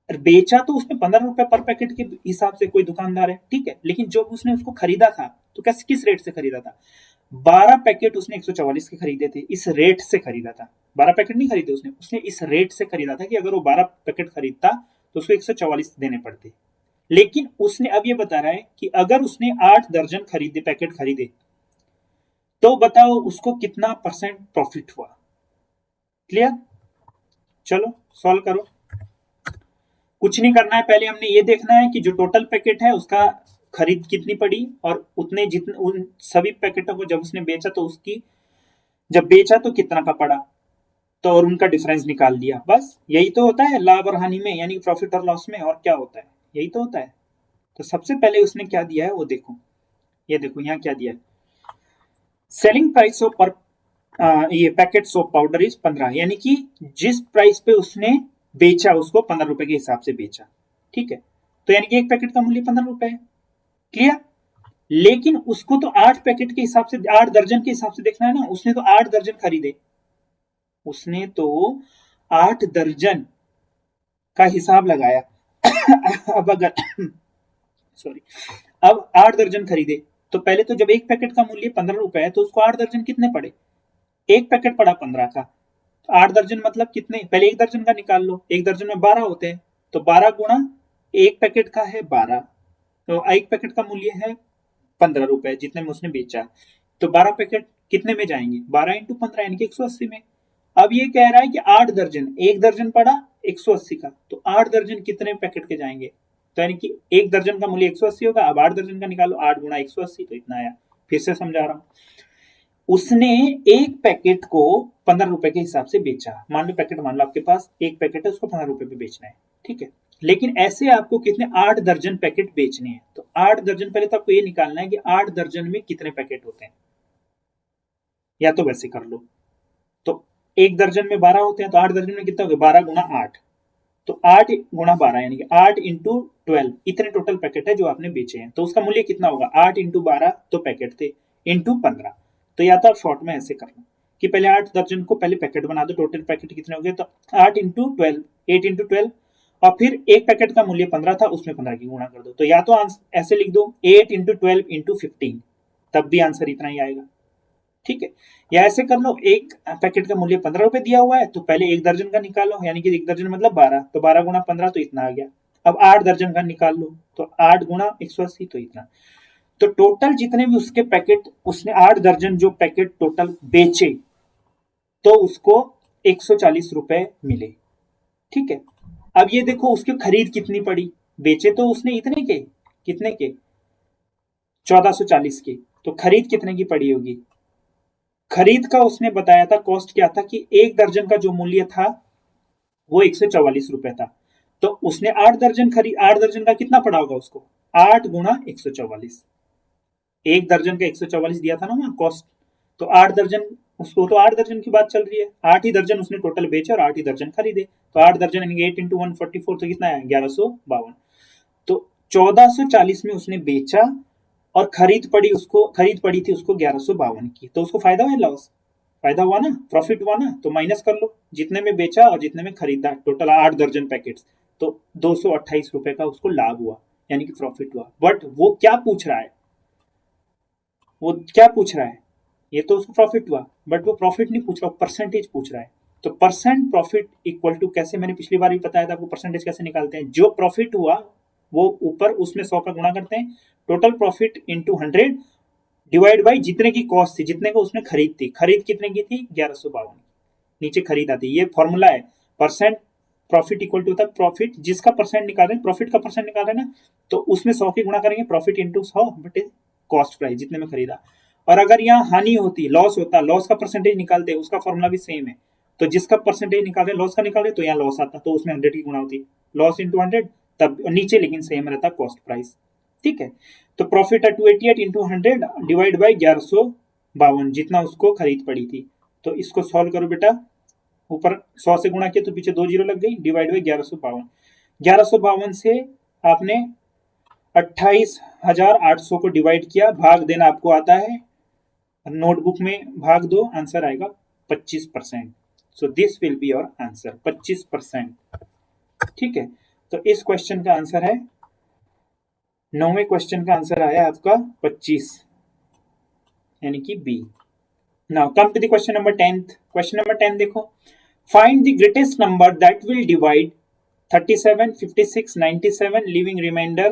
[SPEAKER 1] बेचा तो उसने 15 रुपए पर पैकेट के हिसाब से, कोई दुकानदार है, ठीक है। लेकिन जब उसने उसको खरीदा था तो कैसे, किस रेट से खरीदा था? 12 पैकेट उसने 144 के खरीदे थे, इस रेट से खरीदा था। 12 पैकेट नहीं खरीदे उसने इस रेट से खरीदा था कि अगर वो 12 पैकेट खरीदता तो उसको 144 देने पड़ते। लेकिन उसने अब ये बता रहा है कि अगर उसने 8 दर्जन पैकेट खरीदे तो बताओ उसको कितना परसेंट प्रॉफिट हुआ। क्लियर? चलो सॉल्व करो। कुछ नहीं करना है, पहले हमने ये देखना है कि जो टोटल पैकेट है उसका खरीद कितनी पड़ी, और उतने जितने उन सभी पैकेटों को जब उसने बेचा तो उसकी जब बेचा तो कितना का पड़ा, तो और उनका डिफरेंस निकाल दिया। बस यही तो होता है लाभ और हानि में, यानी प्रॉफिट और लॉस में। और क्या होता है? यही तो होता है। तो सबसे पहले उसने क्या दिया है वो देखो। ये देखो यहाँ क्या दिया है, सेलिंग प्राइस ऑफ पर ये पैकेट सोप पाउडर इज 15, यानी कि जिस प्राइस पे उसने बेचा उसको 15 रुपए के हिसाब से बेचा। ठीक है, तो यानी कि एक पैकेट का मूल्य 15 रुपए है। क्लियर? लेकिन उसको तो 8 पैकेट के हिसाब से, 8 दर्जन के हिसाब से देखना है ना। उसने तो 8 दर्जन खरीदे, उसने तो 8 दर्जन का हिसाब लगाया। अब अगर सॉरी, अब 8 दर्जन खरीदे, तो पहले तो जब एक पैकेट का मूल्य 15 रुपए है तो उसको 8 दर्जन कितने पड़े? एक पैकेट पड़ा 15 का, तो 8 दर्जन मतलब कितने? पहले एक दर्जन का निकाल लो, एक दर्जन में 12 होते हैं, तो 12 गुणा एक पैकेट का है 12, तो एक पैकेट का मूल्य है 15 रुपए जितने में उसने बेचा। तो 12 पैकेट कितने में जाएंगे? 12 इंटू 15 यानी कि 180 में। अब ये कह रहा है कि 8 दर्जन, एक दर्जन पड़ा 180 का, तो 8 दर्जन कितने पैकेट के जाएंगे? तो यानी कि एक दर्जन का मूल्य 180 होगा। अब 8 दर्जन का निकालो, 8 गुणा 180, तो इतना आया। फिर से समझा रहा हूं, उसने एक पैकेट को 15 रुपए के हिसाब से बेचा। मान लो पैकेट, मान लो आपके पास एक पैकेट है, उसको 15 रुपए पे बेचना है। ठीक है, लेकिन ऐसे आपको कितने? 8 दर्जन पैकेट बेचने हैं। तो 8 दर्जन, पहले तो आपको ये निकालना है कि 8 दर्जन में कितने पैकेट होते हैं, या तो वैसे कर लो। तो एक दर्जन में 12 होते हैं, तो 8 दर्जन में कितना हो गया? 12 गुणा 8, तो 8 गुणा 12 यानी कि 8 इंटू 12, इतने टोटल पैकेट है जो आपने बेचे हैं। तो उसका मूल्य कितना होगा? 8 इंटू 12 तो पैकेट थे, इंटू 15। तो या तो आप शॉर्ट में ऐसे कर लो कि पहले 8 दर्जन को पहले पैकेट बना दो, टोटल पैकेट कितने हो गए? तो 8 इंटू 12, 8 इंटू 12, और फिर एक पैकेट का मूल्य 15 था, उसमें 15 की गुणा कर दो। तो या तो ऐसे लिख दो 8 इंटू 12 इंटू 15, तब भी आंसर इतना ही आएगा। ठीक है, या ऐसे कर लो, एक पैकेट का मूल्य 15 रुपए दिया हुआ है, तो पहले एक दर्जन का निकालो, यानी कि एक दर्जन मतलब 12, तो 12 गुणा 15 तो इतना आ गया। अब 8 दर्जन का निकाल लो, तो 8 गुणा 180 तो इतना। तो टोटल जितने भी उसके पैकेट, उसने 8 दर्जन जो पैकेट टोटल बेचे, तो उसको 140 रुपए मिले। ठीक है, अब ये देखो उसकी खरीद कितनी पड़ी। बेचे तो उसने इतने के, कितने के? 1440 के। तो खरीद कितने की पड़ी होगी? खरीद का उसने बताया था, कॉस्ट क्या था कि एक दर्जन का जो मूल्य था वो 144 रुपए था। तो उसने 8 दर्जन खरीद, 8 दर्जन का कितना पड़ा होगा उसको? 8 गुणा 144, एक दर्जन का 144 दिया था ना वहां कॉस्ट, तो 8 दर्जन, उसको तो 8 दर्जन की बात चल रही है, 8 ही दर्जन उसने टोटल बेचे और 8 ही दर्जन खरीदे। तो 8 दर्जन यानी 8 इंटू 144, तो कितना है? 1152। तो 1440 में उसने बेचा, और खरीद पड़ी थी उसको 1152 की। तो उसको फायदा हुआ लॉस? फायदा हुआ ना, प्रॉफिट हुआ ना। तो माइनस कर लो, जितने में बेचा और जितने में खरीदा, टोटल 8 दर्जन पैकेट्स, तो 228 रुपए का उसको लाभ हुआ, यानी कि प्रॉफिट हुआ। बट वो क्या पूछ रहा है? वो क्या पूछ रहा है? ये तो उसको प्रॉफिट हुआ, बट वो प्रॉफिट नहीं पूछ रहा, परसेंटेज पूछ रहा है। तो परसेंट प्रॉफिट इक्वल टू, कैसे, मैंने पिछली बार भी बताया था आपको परसेंटेज कैसे निकालते हैं। जो प्रॉफिट हुआ वो ऊपर उसमें 100 का गुणा करते हैं, total profit into 100 divide by जितने की कॉस्ट थी, जितने को उसने खरीद थी। खरीद कितने की थी? 1152, नीचे खरीद आती है। ये फॉर्मूला है, परसेंट प्रॉफिट इक्वल टू होता है प्रॉफिट, जिसका परसेंट निकाल रहे हैं, प्रॉफिट का परसेंट निकाल रहे हैं ना, तो उसमें 100 की गुणा करेंगे, प्रॉफिट इंटू 100 बटे कॉस्ट प्राइस, जितने में खरीदा। और अगर यहाँ हानि होती, लॉस होता, लॉस का परसेंटेज निकालते, उसका फॉर्मूला भी सेम है। तो जिसका परसेंटेज निकाल रहे, लॉस का निकाल रहे, तो यहाँ लॉस आता, तो उसमें 100 की गुणा होती, लॉस इंटू 100, तब नीचे लेकिन सेम रहता कॉस्ट प्राइस। ठीक है, तो प्रॉफिट है 288 इंटू 100 डिवाइड बाई 1152, जितना उसको खरीद पड़ी थी। तो इसको सॉल्व करो बेटा, ऊपर 100 से गुणा किया तो पीछे 2 जीरो लग गई, डिवाइड बाई 1152। 1152 से आपने 28,800 को डिवाइड किया, भाग देना आपको आता है, नोटबुक में भाग दो, आंसर आएगा 25%। So this will be your answer, 25%। ठीक है, तो इस क्वेश्चन का आंसर है, 9वें क्वेश्चन का आंसर आया आपका 25, यानी कि B. Now come to the question number 10। Question number 10 देखो, find the greatest number that will divide 37, 56, 97, leaving remainder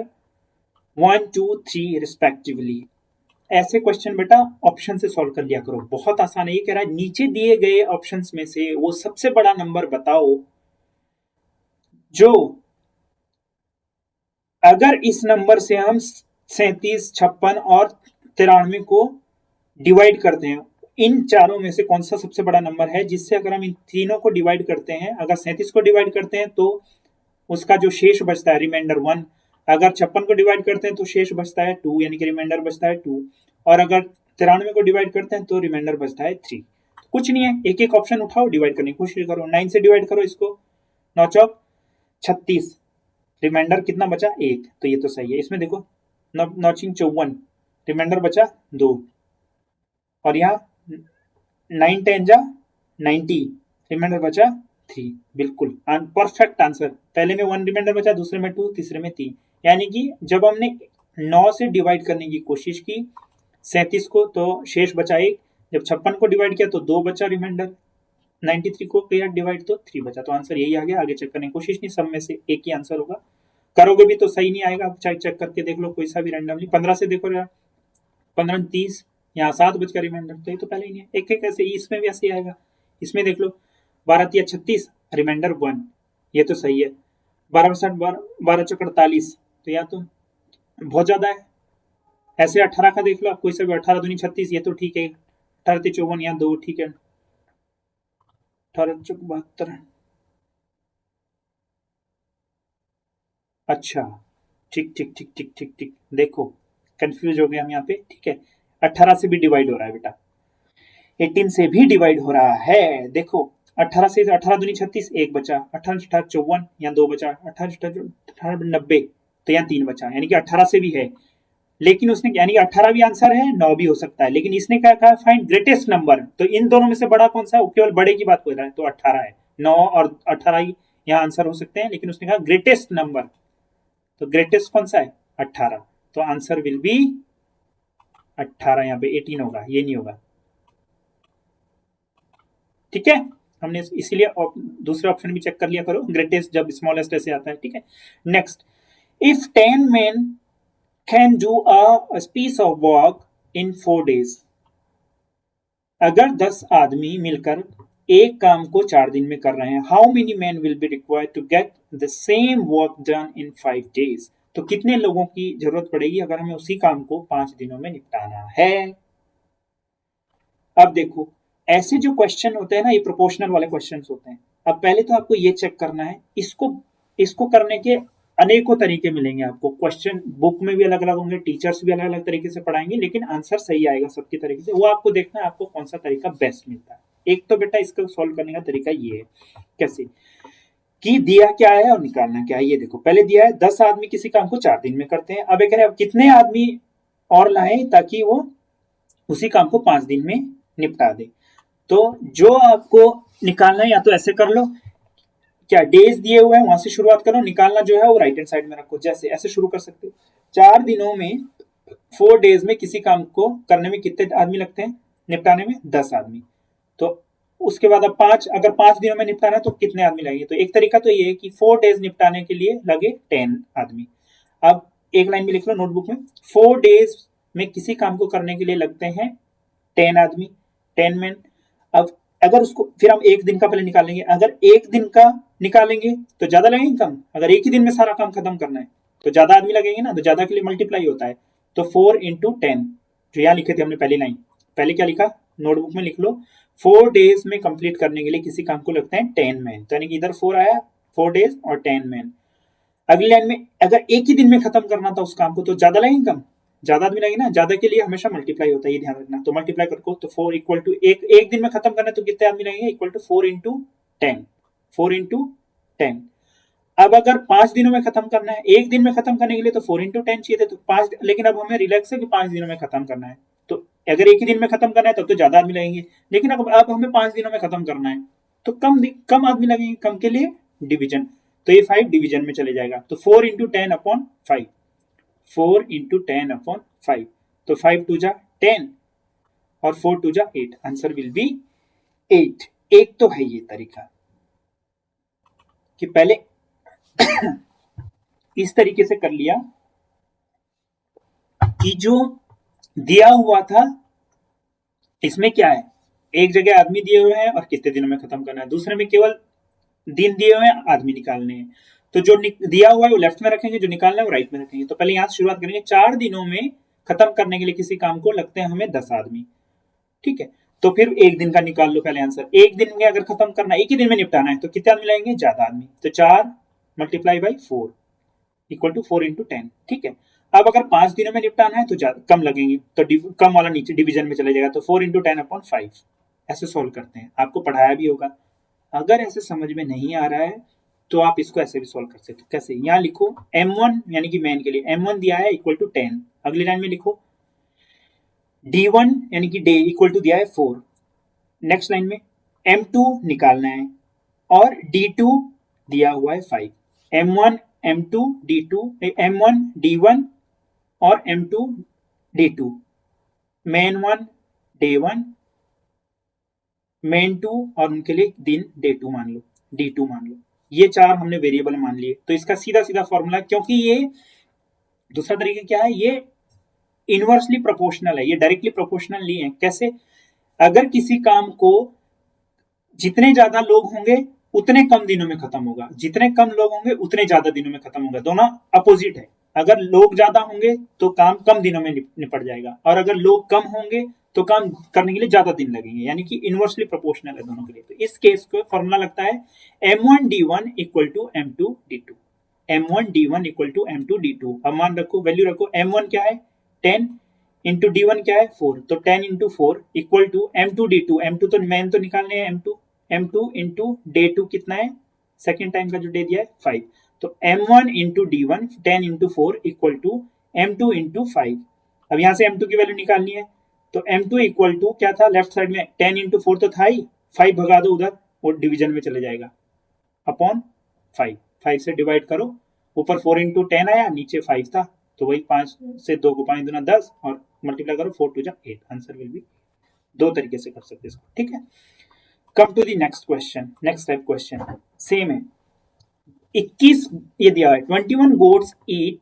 [SPEAKER 1] 1, 2, 3 respectively, ऐसे क्वेश्चन बेटा ऑप्शन से सॉल्व कर लिया करो, बहुत आसान है। ये कह रहा है नीचे दिए गए ऑप्शंस में से वो सबसे बड़ा नंबर बताओ जो अगर इस नंबर से हम 37, 56 और 93 को डिवाइड करते हैं, इन चारों में से कौन सा सबसे बड़ा नंबर है जिससे अगर हम इन तीनों को डिवाइड करते हैं, अगर 37 को डिवाइड करते हैं तो उसका जो शेष बचता है रिमाइंडर 1, अगर 56 को डिवाइड करते हैं तो शेष बचता है 2 यानी कि रिमाइंडर बचता है 2, और अगर 93 को डिवाइड करते हैं तो रिमाइंडर बचता है 3। कुछ नहीं है, एक एक ऑप्शन उठाओ, डिवाइड करने की कोशिश करो। 9 से डिवाइड करो इसको, 9 चौक 36, रिमाइंडर कितना बचा 1, तो ये तो सही है। इसमें देखो 9 चिंग 54, रिमाइंडर बचा 2, और यहाँ 9 10 जा 90, रिमाइंडर बचा 3। बिल्कुल परफेक्ट आंसर। पहले में 1 रिमाइंडर बचा, दूसरे में 2, तीसरे में 3। यानी कि जब हमने 9 से डिवाइड करने की कोशिश की 37 को तो शेष बचा 1, जब 56 को डिवाइड किया तो 2 बचा रिमाइंडर, 93 को किया डिवाइड तो 3 बचा। तो आंसर यही आ गया। आगे चेक करने की कोशिश नहीं, सब में से एक ही आंसर होगा। करोगे भी तो सही नहीं आएगा, आप चाहे चेक करके देख लो कोई सा भी रैंडमली। 15 से देखो यार, 15 30, यहाँ 7 बच का रिमाइंडर, तो ये तो पहले ही नहीं है। एक एक ऐसे इसमें भी ऐसे ही आएगा। इसमें देख लो 12 तिया 36, रिमाइंडर 1, ये तो सही है। 12 60, 12 चौक 48, तो यहाँ तो बहुत ज्यादा है। ऐसे 18 का देख लो आप, कोई सा भी 18 दूनी 36, ये तो ठीक है। 18 ते 54, यहाँ 2, ठीक है। 18 चौक 72, अच्छा ठीक ठीक ठीक ठीक ठीक ठीक, देखो कंफ्यूज हो गए हम यहाँ पे, ठीक है। 18 से भी डिवाइड हो रहा है बेटा, 18 से भी डिवाइड हो रहा है। देखो 18 से 18 दूनी 36, एक बचा। 18 18 54, यहाँ 2 बचा। 18 18 90, तो यहाँ 3 बचा, यानी कि 18 से भी है। लेकिन उसने यानी कि 18 भी आंसर है, 9 भी हो सकता है, लेकिन इसने क्या कहा, फाइंड ग्रेटेस्ट नंबर। तो इन दोनों में से बड़ा कौन सा है, वो केवल बड़े की बात कर रहा है, तो 18 है। 9 और 18 ही यहाँ आंसर हो सकते हैं, लेकिन उसने कहा ग्रेटेस्ट नंबर, तो ग्रेटेस्ट कौन सा है 18, तो आंसर विल बी 18। यहाँ पे 18 होगा, ये नहीं होगा, ठीक है। हमने इसीलिए दूसरे ऑप्शन भी चेक कर लिया करो, ग्रेटेस्ट जब स्मॉलेस्ट ऐसे आता है, ठीक है। Next, if 10 men can do a piece of work in 4 days, अगर 10 आदमी मिलकर एक काम को 4 दिन में कर रहे हैं, how many man will be required to get the same work done in 5 days, तो कितने लोगों की जरूरत पड़ेगी अगर हमें उसी काम को 5 दिनों में निपटाना है। अब देखो ऐसे जो क्वेश्चन होते हैं ना, ये प्रोपोर्शनल वाले क्वेश्चंस होते हैं। अब पहले तो आपको ये चेक करना है, इसको करने के अनेकों तरीके मिलेंगे आपको। क्वेश्चन बुक में भी अलग अलग होंगे, टीचर्स भी अलग अलग तरीके से पढ़ाएंगे, लेकिन आंसर सही आएगा सबके तरीके से। वो आपको देखना है आपको कौन सा तरीका बेस्ट मिलता है। एक तो बेटा इसको सॉल्व करने का तरीका ये है, कैसे कि दिया क्या है और निकालना क्या है। ये देखो पहले दिया है 10 आदमी किसी काम को 4 दिन में करते हैं। अब एक है कितने आदमी और लाएं ताकि वो उसी काम को 5 दिन में निपटा दे। तो जो आपको निकालना है, या तो ऐसे कर लो, क्या डेज दिए हुए हैं वहां से शुरुआत करो, निकालना जो है वो राइट हैंड साइड में रखो। जैसे ऐसे शुरू कर सकते हो, 4 दिनों में 4 डेज में किसी काम को करने में कितने आदमी लगते हैं, निपटाने में 10 आदमी। तो उसके बाद अब 5, अगर 5 दिनों में निपटाना है तो कितने आदमी लगेंगे। तो एक तरीका तो ये है कि 4 डेज निपटाने के लिए लगे 10 आदमी। अब एक लाइन में लिख लो नोटबुक में, 4 डेज में किसी काम को करने के लिए लगते हैं 10 आदमी, 10 मैन। अब अगर उसको फिर हम एक दिन का पहले निकालेंगे, अगर एक दिन का निकालेंगे तो ज्यादा लगेंगे कम, अगर एक ही दिन में सारा काम खत्म करना है तो ज्यादा आदमी लगेंगे ना, तो ज्यादा के लिए मल्टीप्लाई होता है। तो 4 इंटू 10, जो यहाँ लिखे थे हमने पहली लाइन, पहले क्या लिखा नोटबुक में लिख लो, 4 डेज में कंप्लीट करने के लिए किसी काम को लगते हैं 10 मैन, तो यानी कि इधर 4 आया, 4 डेज और 10 मैन। अगली लाइन में अगर एक ही दिन में खत्म करना था उस काम को तो ज्यादा लगेंगे कम, ज्यादा आदमी लगेंगे ना, ज्यादा के लिए हमेशा मल्टीप्लाई होता है, ये ध्यान रखना। तो मल्टीप्लाई करो तो 4 इक्वल टू एक दिन में खत्म करना तो कितने आदमी लगेंगे, इक्वल टू 4 इंटू 10, 4 इंटू 10। अब अगर 5 दिनों में खत्म करना है, एक दिन में खत्म करने के लिए तो 4 इंटू 10 चाहिए थे, तो 5, लेकिन अब हमें रिलैक्स है कि 5 दिनों में खत्म करना है, तो अगर एक ही दिन में खत्म करना है तब तो ज्यादा आदमी लगेंगे, लेकिन अब हमें 5 दिनों में खत्म करना है तो कम आदमी लगेंगे, कम के लिए डिवीजन, तो ये 5 डिवीजन में चले जाएगा। तो 4 इंटू 10 अपॉन 5, 4 इंटू 10 अपॉन 5, तो 5 टू जा 10 और 4 टू जा 8, आंसर विल बी 8। एक तो है ये तरीका कि पहले इस तरीके से कर लिया कि जो दिया हुआ था, इसमें क्या है, एक जगह आदमी दिए हुए हैं और कितने दिनों में खत्म करना है, दूसरे में केवल दिन दिए हुए हैं, आदमी निकालने हैं। तो जो दिया हुआ है वो लेफ्ट में रखेंगे, जो निकालना है वो राइट में रखेंगे। तो पहले यहां से शुरुआत करेंगे। 4 दिनों में खत्म करने के लिए किसी काम को लगते हैं हमें 10 आदमी, ठीक है। तो फिर एक दिन का निकाल लो पहले आंसर। एक दिन में अगर खत्म करना, एक ही दिन में निपटाना है तो कितने आदमी लगेंगे, ज्यादा आदमी। तो 4 × 4 इक्वल टू 4 × 10, ठीक है। अब अगर 5 दिनों में निपटाना है तो कम लगेंगे, तो कम वाला नीचे डिवीजन में चले जाएगा। तो 4 × 10/5 ऐसे सोल्व करते हैं, आपको पढ़ाया भी होगा। अगर ऐसे समझ में नहीं आ रहा है तो आप इसको ऐसे भी सोल्व कर सकते हो। कैसे, यहाँ लिखो M1 यानी कि मैन के लिए M1 दिया है इक्वल टू 10। अगली लाइन में लिखो D1 यानी कि डे इक्वल टू दिया है 4। नेक्स्ट लाइन में M2 निकालना है और D2 दिया हुआ है 5। M1 M2 D2, M1 D1 और M2 D2, main 1 day 1, main 2 और उनके लिए दिन डे 2 मान लो, D2 मान लो। ये 4 हमने वेरिएबल मान लिए। तो इसका सीधा सीधा फॉर्मूला, क्योंकि ये दूसरा तरीका क्या है, ये इनवर्सली प्रोपोर्शनल है, ये डायरेक्टली प्रोपोर्शनल नहीं है। कैसे, अगर किसी काम को जितने ज्यादा लोग होंगे उतने कम दिनों में खत्म होगा, जितने कम लोग होंगे उतने ज्यादा दिनों में खत्म होगा, दोनों अपोजिट है। अगर लोग ज्यादा होंगे तो काम कम दिनों में निपट जाएगा, और अगर लोग कम होंगे तो काम करने के लिए ज्यादा दिन लगेंगे, यानी कि इनवर्सली प्रोपोर्शनल है दोनों के लिए। तो इस केस को फॉर्मूला लगता है M1D1 equal to M2D2, M1D1 equal to M2D2। अब मान रखो, वैल्यू रखो, M1 क्या है 10 इंटू D1 क्या है 4, तो 10 into 4 equal to M2D2। M2 तो मैन तो निकालने हैं, M2 इंटू डे 2 कितना है, सेकेंड टाइम का जो डे दिया है 5। तो M1 into D1 10 into 4 equal to M2 into 5। अब यहां से M2 की वैल्यू निकालनी है, तो M2 इक्वल टू क्या था, लेफ्ट साइड में 10 इंटू 4 तो था ही, 5 भगा दो उधर, वो डिवीजन में चले जाएगा, अपॉन 5। 5 से डिवाइड करो, ऊपर 4 इंटू 10 आया, नीचे 5 था, तो वही 5 से 2 को 5 दूना 10 और मल्टीप्लाई करो 4 2 8। आंसर विल बी, दो तरीके से कर सकते हैं इसको, ठीक है। Come to the next question, next type question same है। 21 ये दिया है 21 goats eat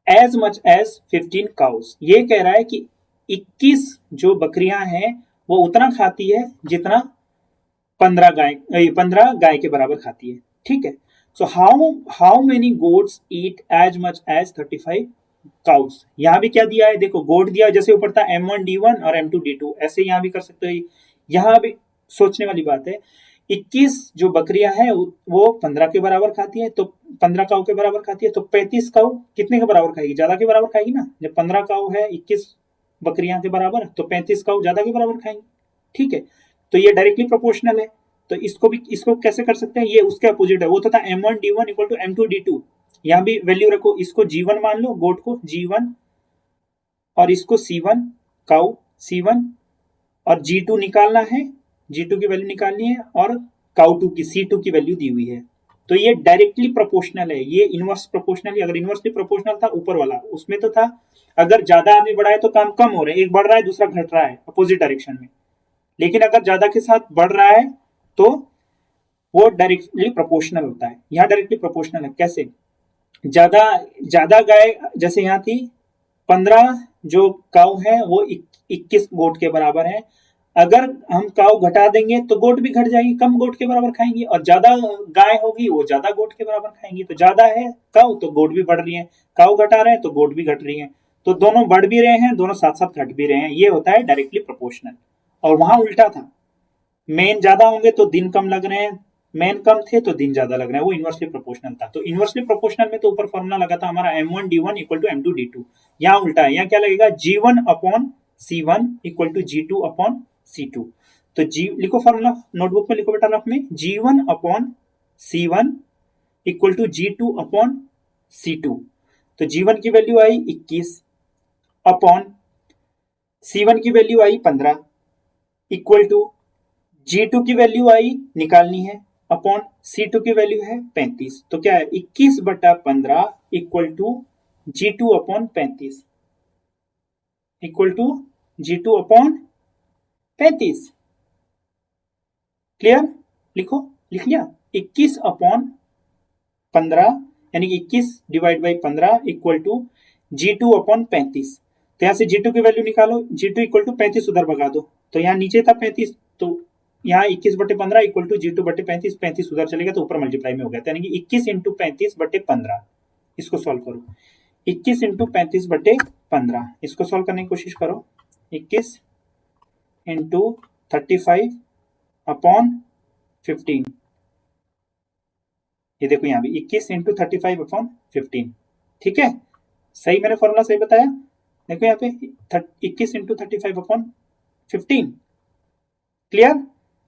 [SPEAKER 1] as much as 15 cows. ये कह रहा है कि 21 जो बकरियां हैं वो उतना खाती है जितना 15 गाय के बराबर खाती है, ठीक है। So how many goats eat as much as 35 cows. यहाँ भी क्या दिया है, देखो गोट दिया, जैसे ऊपर था M1D1 और M2D2, ऐसे यहाँ भी कर सकते हो। यहाँ भी सोचने वाली बात है, 21 जो बकरियां हैं वो 15 के बराबर खाती है, तो 15 काऊ के बराबर खाती है, तो 35 काऊ कितने के बराबर खाएगी, ज्यादा के बराबर खाएगी ना। जब 15 काऊ है 21 बकरियां के बराबर, तो 35 काऊ ज्यादा के बराबर खाएंगे, ठीक है। तो ये डायरेक्टली प्रोपोर्शनल है। तो इसको कैसे कर सकते हैं, ये उसके अपोजिट है, वो तो था M1D1 इक्वल टू M2D2। यहाँ भी वैल्यू रखो, इसको G1 मान लो, गोट को G1, और इसको C1 काऊ C1, और G2 निकालना है, G2 की वैल्यू निकालनी है, और काउ 2 की C2 की वैल्यू दी हुई है। तो ये डायरेक्टली प्रोपोर्शनल है, ये इनवर्स प्रोपोर्शनल है। अगर इनवर्सली प्रोपोर्शनल था ऊपर वाला, उसमें तो था अगर ज्यादा आदमी बढ़ा है तो काम कम हो रहे हैं, एक बढ़ रहा है दूसरा घट रहा है अपोजिट डायरेक्शन में। लेकिन अगर ज्यादा के साथ बढ़ रहा है तो वो डायरेक्टली प्रोपोर्शनल होता है। यहाँ डायरेक्टली प्रोपोर्शनल है, कैसे, ज्यादा ज्यादा गाय जैसे यहाँ थी 15 जो काऊ है वो 21 गोट के बराबर है। अगर हम काऊ घटा देंगे तो गोट भी घट जाएगी, कम गोट के बराबर खाएंगी, और ज्यादा गाय होगी वो ज्यादा गोट के बराबर खाएंगी। तो ज्यादा है काऊ तो गोट भी बढ़ रही है, काऊ घटा रहे हैं तो गोट भी घट रही है, तो दोनों बढ़ भी रहे हैं, दोनों साथ साथ घट भी रहे हैं। ये होता है डायरेक्टली प्रोपोर्शनल। और वहां उल्टा था, मेन ज्यादा होंगे तो दिन कम लग रहे हैं, मेन कम थे तो दिन ज्यादा लग रहे हैं, वो इनवर्सली प्रोपोर्शनल था। तो इनवर्सली प्रोपोर्शनल में तो ऊपर फॉर्मूला लगा था हमारा M1D1 इक्वल टू M2D2। यहाँ उल्टा है, यहाँ क्या लगेगा G1 upon C1 equal to G2 upon C2। तो जी लिखो फॉर्मूला, नोटबुक में लिखो बेटा रफ में, G1 upon C1 equal to G2 upon C2। तो G1 की वैल्यू आई 21 अपॉन C1 की value I 15 equal to G2 की वैल्यू आई निकालनी है अपॉन C2 की वैल्यू है 35। तो क्या है 21/15 equal to G2 upon 35 equal to G2 upon 35। Clear, लिखो, लिख लिया। 21 अपॉन 15 यानी कि 21 divide by 15 equal to G2 upon 35। तो यहाँ से G2 की वैल्यू निकालो, G2 इक्वल टू 35 उधर भगा दो, तो यहाँ नीचे था 35, तो यहाँ 21/15 इक्वल टू G2 बटे 35, 35 उधर चलेगा तो ऊपर मल्टीप्लाई में हो गया, यानी कि 21 इंटू 35/15। इसको सॉल्व करो, 21 इंटू 35/15, इसको सॉल्व करने की कोशिश करो। 21 इंटू 35/15, ये देखो यहाँ भी 21 इंटू 35/15, ठीक है, सही मैंने फॉर्मूला सही बताया। देखो यहाँ पे 21 इंटू 35/15, क्लियर।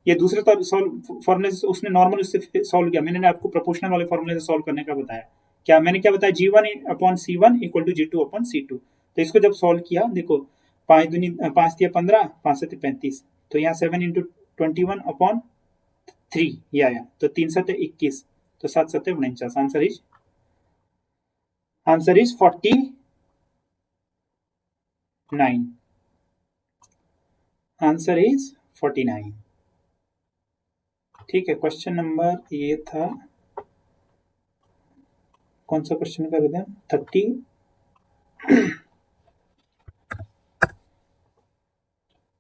[SPEAKER 1] ये दूसरे फॉर्मूले से उसने नॉर्मल उससे सॉल्व किया, मैंने आपको प्रोपोर्शनल वाले फॉर्मूले से सॉल्व करने का बताया। क्या मैंने क्या बताया, G1/C1 इक्वल टू G2/C2। तो इसको जब सॉल्व किया, देखो 5 दूनी 5 दिया 15, 5 से 35, तो यहाँ 7 इंटू 21/3 ये आया, तो 3 7 21, तो 7 7 49, आंसर इज 49, आंसर इज 49, ठीक है। क्वेश्चन नंबर ये था, कौन सा क्वेश्चन कर रहे थे हम,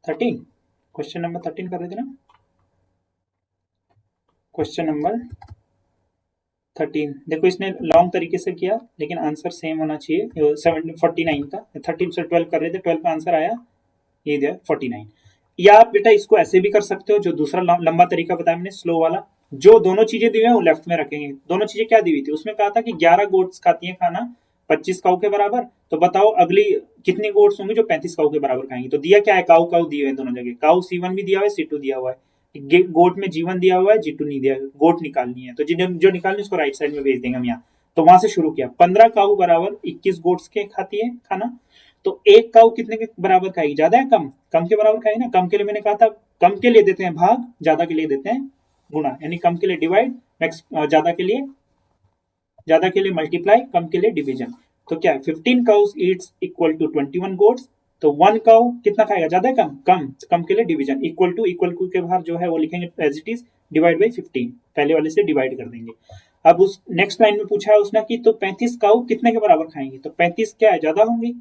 [SPEAKER 1] 13, क्वेश्चन नंबर 13 कर रहे थे ना, क्वेश्चन नंबर 13। देखो इसने लॉन्ग तरीके से किया, लेकिन आंसर सेम होना चाहिए, 49 का 13 से 12 कर रहे थे, 12 का आंसर आया ये दिया 49। या आप बेटा इसको ऐसे भी कर सकते हो, जो दूसरा लंबा तरीका बताया मैंने स्लो वाला, जो दोनों चीजें दी हुई है वो लेफ्ट में रखेंगे। दोनों चीजें क्या दी हुई थी, उसमें कहा था कि 11 गोट्स खाती हैं खाना 25 काऊ के बराबर, तो बताओ अगली कितनी गोट्स होंगी जो 35 काऊ के बराबर खाएंगी। तो दिया क्या है, काऊ काऊ दिए हुए दोनों जगह, काऊ C1 भी दिया हुआ है, C2 दिया हुआ है, गोट में G1 दिया हुआ है, G2 नहीं दिया है, गोट निकालनी है, तो जो निकालनी उसको राइट साइड में भेज देंगे हम यहाँ। तो वहां से शुरू किया, 15 काऊ बराबर 21 गोट्स के खाती है खाना, तो एक काऊ कितने के बराबर खाएगी, ज्यादा है कम, कम के बराबर खाएगी ना। कम के लिए मैंने कहा था, कम के लिए देते हैं भाग, ज्यादा के लिए देते हैं गुणा, यानी कम के लिए डिवाइड, ज्यादा के लिए मल्टीप्लाई, कम के लिए डिवीजन। तो क्या है, 15 cows eats equal to 21 goats, तो 1 काउ कितना खाएगा, ज्यादा है कम, कम के लिए डिवीजन, इक्वल टू के बाहर जो है वो लिखेंगे as it is, divide by 15, पहले वाले से डिवाइड कर देंगे। अब उस नेक्स्ट लाइन में पूछा है उसने कि तो 35 काउ कितने के बराबर खाएंगे, तो 35 क्या है, ज्यादा होंगी,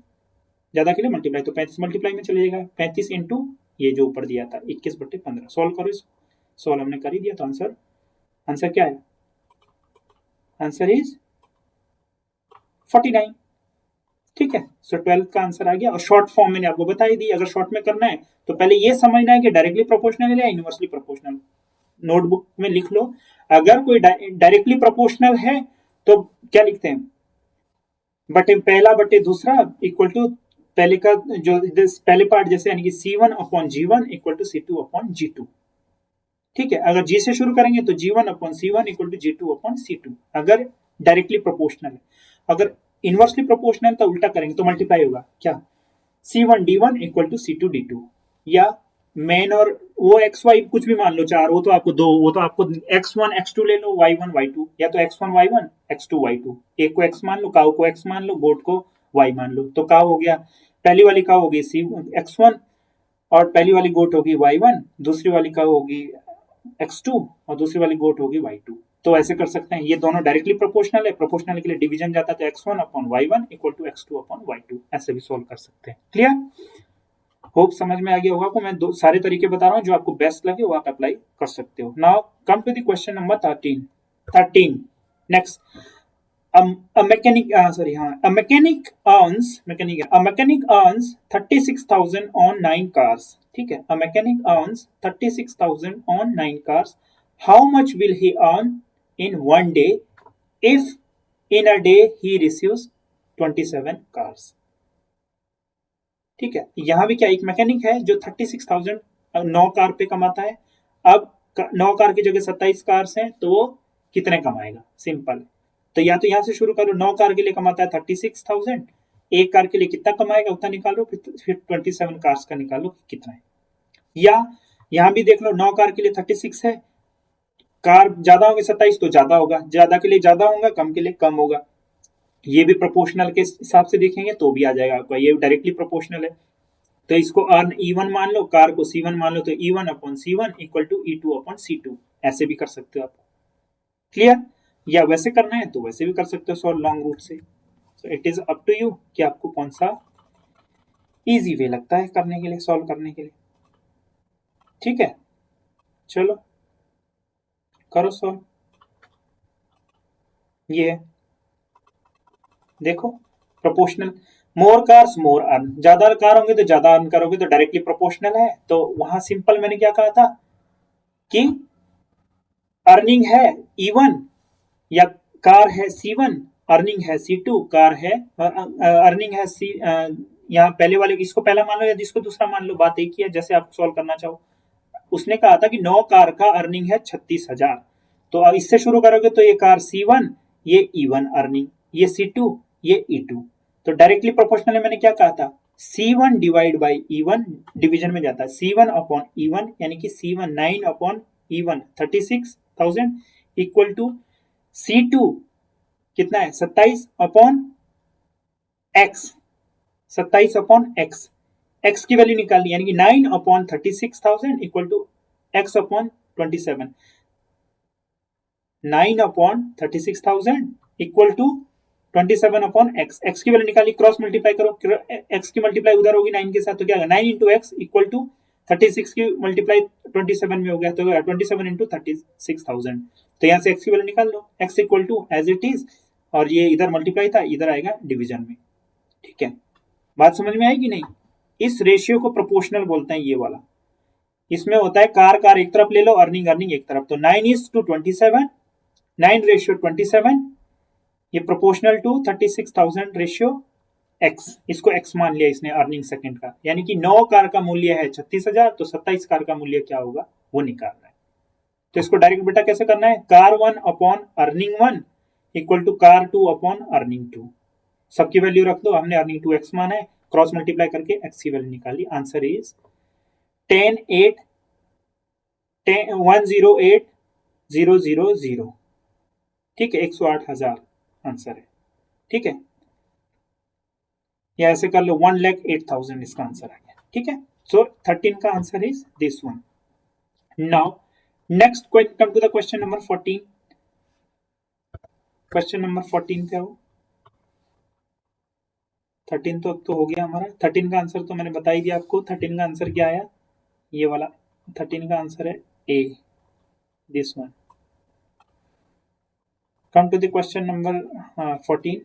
[SPEAKER 1] ज्यादा के लिए मल्टीप्लाई, तो 35 मल्टीप्लाई में चले जाएगा, 35 इंटू ये जो ऊपर दिया था 21/15। सॉल्व करो इसको, सॉल्व हमने कर ही दिया, तो आंसर क्या है, आंसर इज 49, ठीक है। सो 12 का आंसर आ गया, और शॉर्ट फॉर्म मैंने आपको बताई दी। अगर शॉर्ट में करना है तो पहले ये समझना है कि डायरेक्टली प्रोपोर्शनल है या इनवर्सली प्रोपोर्शनल, नोटबुक में लिख लो। अगर कोई डायरेक्टली प्रोपोर्शनल है तो क्या लिखते हैं, बटे पहला बटे दूसरा इक्वल टू पहले का जो पहले पार्ट जैसे, यानी कि C1/G1 इक्वल टू C2/G2, ठीक है। अगर G से शुरू करेंगे तो G1/C1 इक्वल टू G2/C2, अगर डायरेक्टली प्रोपोर्शनल है। अगर इनवर्सली प्रोपोर्शनल तो उल्टा करेंगे तो मल्टीप्लाई होगा, क्या C1D1 इक्वल टू C2D2, या मेन और वो XY कुछ भी मान लो, चार, वो तो आपको दो, वो तो आपको X1 X2 ले लो, Y1 Y2, या तो X1 Y1 X2 Y2, एक को X मान लो, काउ को X मान लो, गोट को Y मान लो, तो काउ हो गया, पहली वाली काउ होगी X1, और पहली वाली गोट होगी Y1, दूसरी वाली काउ होगी X2, और दूसरी वाली गोट होगी Y2। तो ऐसे कर सकते हैं, ये दोनों डायरेक्टली प्रोपोर्शनल है, प्रोपोर्शनल के लिए डिवीजन जाता है, तो X1/Y1 इक्वल टू X2/Y2, ऐसे भी सोल्व कर सकते हैं। क्लियर, होप समझ में आ गया होगा। आपको मैं सारे तरीके बता रहा हूँ, जो आपको बेस्ट लगे वो आप अप्लाई कर सकते हो। Now come to the question number 13 next, a mechanic earns 36,000 on 9 cars, ठीक है। A mechanic earns 36,000 on 9 cars. How much will he earn in one day if in a day he receives 27 cars? ठीक है, यहां भी क्या, एक mechanic है जो 36,000 9 कार पे कमाता है। अब 9 कार की जगह 27 कार्स हैं, तो वो कितने कमाएगा, सिंपल। तो यहां से शुरू करो, 9 कार के लिए कमाता है 36,000, एक कार के लिए कितना कमाएगा उतना निकालो, फिर 27 कार्स का निकालो कितना है। या यहां भी देख लो, 9 कार के लिए 36 है, कार ज्यादा होंगे 27 तो ज्यादा होगा, ज्यादा के लिए ज्यादा होगा, कम के लिए कम होगा। ये भी प्रोपोर्शनल के हिसाब से देखेंगे तो भी आ जाएगा आपका, ये डायरेक्टली प्रोपोर्शनल है। तो इसको अर्न E1 मान लो, कार को C1 मान लो, तो E1/C1 इक्वल टू E2/C2, ऐसे भी कर सकते हो आप। क्लियर, या वैसे करना है तो वैसे भी कर सकते हो, सॉल्व लॉन्ग रूट से। So it is up to you कि आपको कौन सा इजी वे लगता है करने के लिए, सॉल्व करने के लिए। ठीक है, चलो करो सॉल्व। ये है, देखो प्रोपोर्शनल, मोर कार्स मोर अर्न, ज्यादा कार होंगे तो ज्यादा अर्न करोगे, तो डायरेक्टली प्रोपोर्शनल है। तो वहां सिंपल मैंने क्या कहा था कि अर्निंग है E1 या कार है C1, अर्निंग है C2, कार है अर्निंग है C, यहाँ पहले वाले इसको पहला मान लो या जिसको दूसरा मान लो, बात एक ही है, जैसे आप सॉल्व करना चाहो। उसने कहा था कि 9 कार का अर्निंग है 36,000, तो अब इससे शुरू करोगे तो ये कार C1, ये E1 अर्निंग, ये C2, ये E2। तो डायरेक्टली प्रोपोर्शनल में मैंने क्या कहा था, C1 divide by E1, division में जाता है C1 अपॉन E1, यानी कि C1 9 upon E1 36,000 equal to C2 कितना है 27 upon X, 27 upon X, X की वैल्यू निकालनी, यानी कि 9 upon 36,000 equal to X upon 27, 9 upon 36,000 equal to 27 upon X, X की वैल्यू निकाली, क्रॉस मल्टीप्लाई करो, X की मल्टीप्लाई उधर होगी 9 के साथ, तो क्या होगा 9 इंटू एक्स इक्वल टू 36 की मल्टीप्लाई 27 में हो गया, तो 27 इंटू 36,000, तो यहाँ से X की वैल्यू निकाल लो, X equal to as it is, और ये इधर मल्टीप्लाई था, इधर आएगा डिवीजन में। ठीक है, बात समझ में आएगी नहीं? इस रेशियो को प्रोपोर्शनल बोलते हैं, ये वाला। इसमें होता है कार कार एक तरफ ले लो, अर्निंग अर्निंग एक तरफ, तो 9:27, 9 रेशियो 27, ये प्रोपोर्शनल टू 36,000 रेशियो X, इसको X मान लिया इसने अर्निंग सेकंड का, यानी कि 9 कार का मूल्य है 36,000, तो 27 कार का मूल्य क्या होगा वो निकालना है। तो इसको डायरेक्ट बेटा कैसे करना है, car 1 upon earning 1 equal to car 2 upon earning 2, सबकी वैल्यू रख दो, हमने अर्निंग 2x माना है, क्रॉस मल्टीप्लाई करके x की वैल्यू निकाली, आंसर इज 108,000। ठीक है, 108,000 आंसर है। ठीक है, या ऐसे कर लो 1,08,000 इसका आंसर आ गया। ठीक है, सो 13 का answer is this one. Now next come to the question number 14। Question number 14 क्या हो, 13 तो हो गया हमारा। 13 का आंसर तो मैंने बता ही दिया आपको। 13 का आंसर क्या आया, ये वाला 13 का आंसर है A, this one. Come to the question number 14।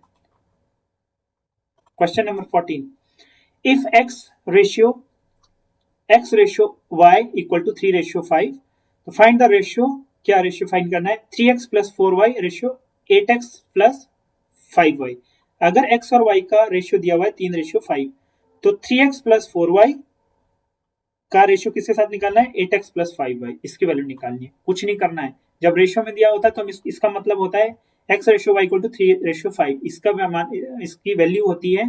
[SPEAKER 1] Question number 14, if x ratio y equal to 3:5, तो फाइंड द रेशियो, क्या रेशियो फाइंड करना है, 3x plus 4y ratio 8x plus 5y। अगर x और y का ratio दिया हुआ है 3:5, तो 3x प्लस 4y का रेशियो किसके साथ निकालना है, 8x प्लस 5y, इसकी वैल्यू निकालनी है, कुछ नहीं करना है। जब रेशियो में दिया होता है तो इसका मतलब होता है x ratio y equal to 3:5, इसकी वैल्यू होती है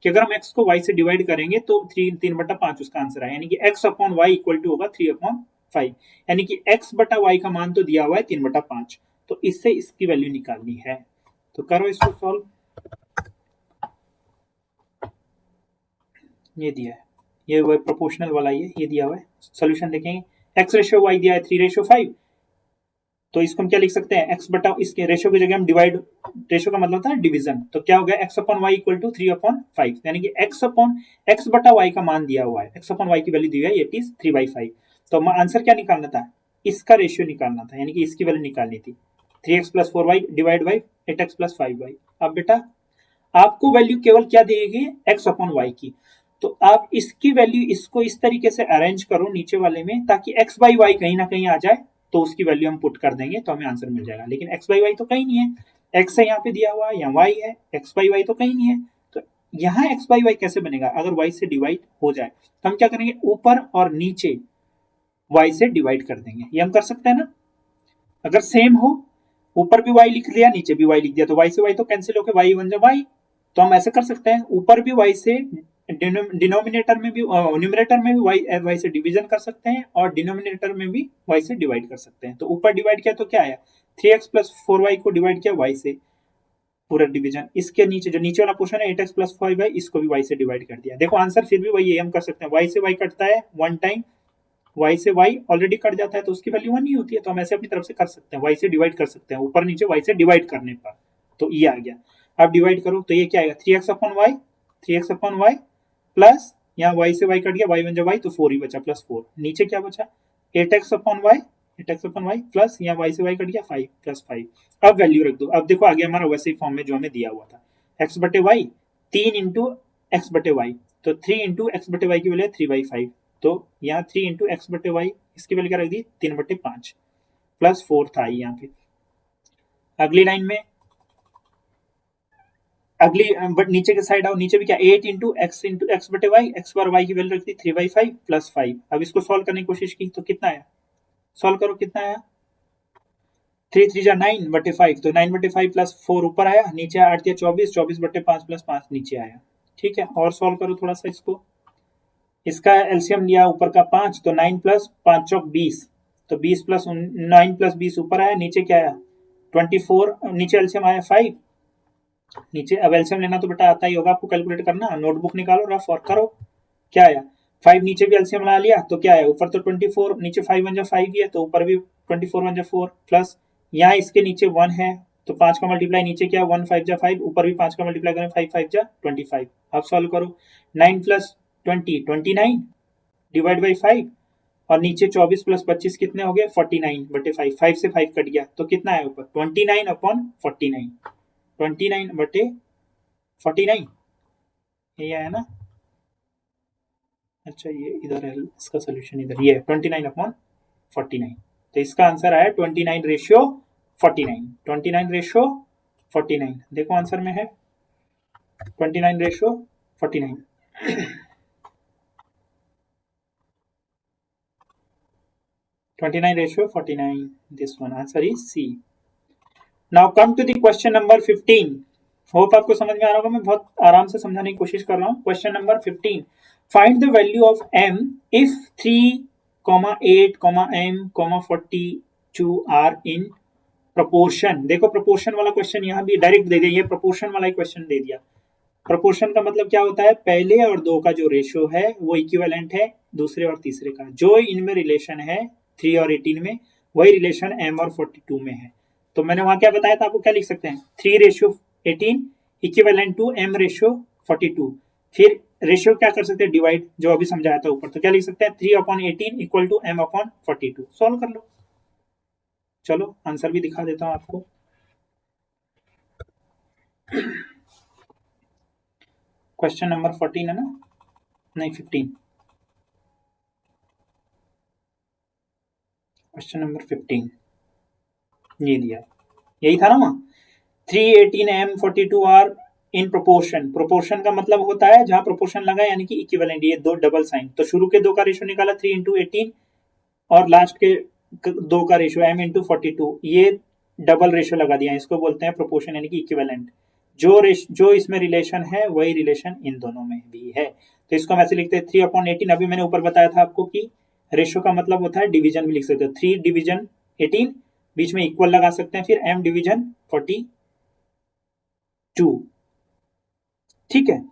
[SPEAKER 1] कि अगर हम x को y से डिवाइड करेंगे तो 3/5 उसका आंसर है, यानी कि x upon y equal to होगा 3/5, यानी कि x बटा y का मान तो दिया हुआ है 3/5, तो इससे इसकी वैल्यू निकालनी है। तो करो इसको सॉल्व, ये दिया है, ये वो प्रोपोर्शनल वाला ये दिया हुआ है। सोल्यूशन देखेंगे, x रेशियो y दिया है 3:5, तो इसको हम क्या लिख सकते हैं, x बटा, इसके रेशियो की जगह हम डिवाइड, रेशियो का मतलब होता है डिवीजन, तो क्या हो गया x upon y equal to 3/5, यानी कि x बटा y का मान दिया हुआ है, x अपॉन y की वैल्यू दी है, इट इज 3/5। तो आंसर क्या निकालना था, इसका रेशियो निकालना था, यानी कि इसकी वैल्यू निकालनी थी, 3x plus 4y divide by 8x plus 5y। अब बेटा आपको वैल्यू केवल क्या देगी, x अपॉन y की, तो आप इसकी वैल्यू, इसको इस तरीके से अरेंज करो नीचे वाले में, ताकि x बाई y कहीं ना कहीं आ जाए, तो उसकी वैल्यू हम पुट कर देंगे तो हमें आंसर मिल जाएगा। लेकिन x बाई y तो कहीं नहीं है, x है यहाँ पे दिया हुआ है, यहाँ y है, x बाई y तो कहीं नहीं है, तो यहाँ x बाई y कैसे बनेगा, अगर y से डिवाइड हो जाए तो हम क्या करेंगे, ऊपर और नीचे y से डिवाइड कर देंगे, ये हम कर सकते हैं ना। अगर सेम हो, ऊपर भी y लिख दिया, नीचे भी y लिख दिया, तो y से y तो कैंसिल होकर y बन जाए y, तो हम ऐसे कर सकते हैं, ऊपर भी y से, डिनोमिनेटर में भी, न्यूमरेटर में भी y से डिवीजन कर सकते हैं, और डिनोमिनेटर में भी y से डिवाइड कर सकते हैं। तो ऊपर डिवाइड किया तो क्या आया, 3x प्लस 4y को डिवाइड किया y से, पूरा डिवीजन। इसके नीचे जो नीचे वाला पोर्शन है 8x प्लस 5y, इसको भी y से डिवाइड कर दिया। देखो आंसर फिर भी वही है, हम कर सकते हैं, y से y कटता है 1 टाइम, y से y ऑलरेडी कट जाता है, तो उसकी वैल्यू 1 ही होती है, तो हम ऐसे अपनी तरफ से कर सकते हैं, y से डिवाइड कर सकते हैं, ऊपर नीचे y से डिवाइड करने पर, तो ये आ गया। अब डिवाइड करो तो ये क्या आएगा, 3x अपॉन y प्लस यहाँ y से y कट गया, y बन जाए y तो 4 ही बचा, +4। नीचे क्या बचा, 8x अपॉन y प्लस यहाँ y से y कट गया 5 +5। अब वैल्यू रख दो। अब देखो आगे हमारा वैसे ही फॉर्म में जो हमें दिया हुआ था, x बटे वाई 3 इंटू एक्स बटे वाई, तो 3 इंटू एक्स बटे वाई की वैल्यू है 3/5। तो यहाँ 3 इंटू एक्स बटे वाई इसकी वैल्यू क्या रख दी, 3/5 +4 था यहाँ पे। अगली लाइन में अगली बट नीचे के साइड आओ, नीचे भी क्या 8 इंटू एक्स बटे वाई, एक्स बार वाई की वैल्यू रख दी 3/5 +5। अब इसको सॉल्व करने की कोशिश की तो कितना आया, सॉल्व करो कितना आया, 3 3 जा 9/5, तो 9/5 +4 ऊपर आया, नीचे 8 या 24, 24/5 +5 नीचे आया। ठीक है, और सॉल्व करो थोड़ा सा इसको। इसका एलसीएम लिया ऊपर का 5, तो 9 + 5 = 20, तो 20 + 9 + 20 ऊपर आया, नीचे क्या आया 24, नीचे एलसीएम आया 5। नीचे अब एलसीएम लेना तो बेटा आता ही होगा आपको, कैलकुलेट करना, नोटबुक निकालो रफ और करो। क्या आया 5, नीचे भी एलसीएम ला लिया तो क्या है, ऊपर तो 24, नीचे 5 बन जा 5 ही है, तो ऊपर भी 24 बन जा 4, प्लस यहाँ इसके नीचे 1 है, तो 5 का मल्टीप्लाई नीचे क्या 1 5 जा 5, ऊपर भी 5 का मल्टीप्लाई करें 5 5 जा 25। अब सॉल्व करो, 9 + 20 29 डिवाइड बाई 5, और नीचे 24 + 25 कितने हो गए 49/5, 5 से 5 कट गया तो कितना है ऊपर 29/49, 29/49 ये है ना। अच्छा ये इधर है, इसका सोल्यूशन इधर ये है 29/49, तो इसका आंसर आया 29/49, 29/49। देखो आंसर में है 29/49। This one answer is C. Now come to the question number 15. Hope आपको समझ में आ रहा होगा, मैं बहुत आराम से समझाने की कोशिश कर रहा हूँ। Question number 15, find the value of m if 3, 8, m, 42 are in proportion. देखो प्रोपोर्शन वाला क्वेश्चन यहाँ भी डायरेक्ट दे दिया, ये प्रोपोर्शन वाला ही क्वेश्चन दे दिया। प्रोपोर्शन का मतलब क्या होता है, पहले और दो का जो रेशियो है वो इक्विवेलेंट है दूसरे और तीसरे का, जो इनमें रिलेशन है 3 और 18 में, वही रिलेशन m और 42 में है। तो मैंने वहां क्या बताया था आपको, क्या लिख सकते हैं 3/18 इक्विवेलेंट टू m/42। फिर रेशियो क्या कर सकते हैं, डिवाइड, जो अभी समझाया था ऊपर, तो क्या लिख सकते हैं 3/18 इक्वल टू m/42। सॉल्व कर लो। चलो आंसर भी दिखा देता हूं आपको। क्वेश्चन नंबर 14 है ना, नहीं 15, क्वेश्चन नंबर 15 ये दिया, यही था ना वहां 3, 18, m, 42 are in proportion. Proportion का मतलब होता है जहां प्रोपोर्शन लगा यानी कि इक्विवेलेंट, ये दो डबल साइन, तो शुरू के दो का रेशियो निकाला 3 × 18 और लास्ट के दो का रेशियो m × 42, ये डबल रेशियो लगा दिया, इसको बोलते हैं प्रोपोर्शन यानी कि इक्विवेलेंट। जो इसमें रिलेशन है वही रिलेशन इन दोनों में भी है, तो इसको हम ऐसे लिखते हैं 3/18। अभी मैंने ऊपर बताया था आपको कि रेशियो का मतलब होता है डिवीजन भी लिख सकते हो, 3 डिवीजन 18, बीच में इक्वल लगा सकते हैं, फिर m डिवीजन 42, ठीक है,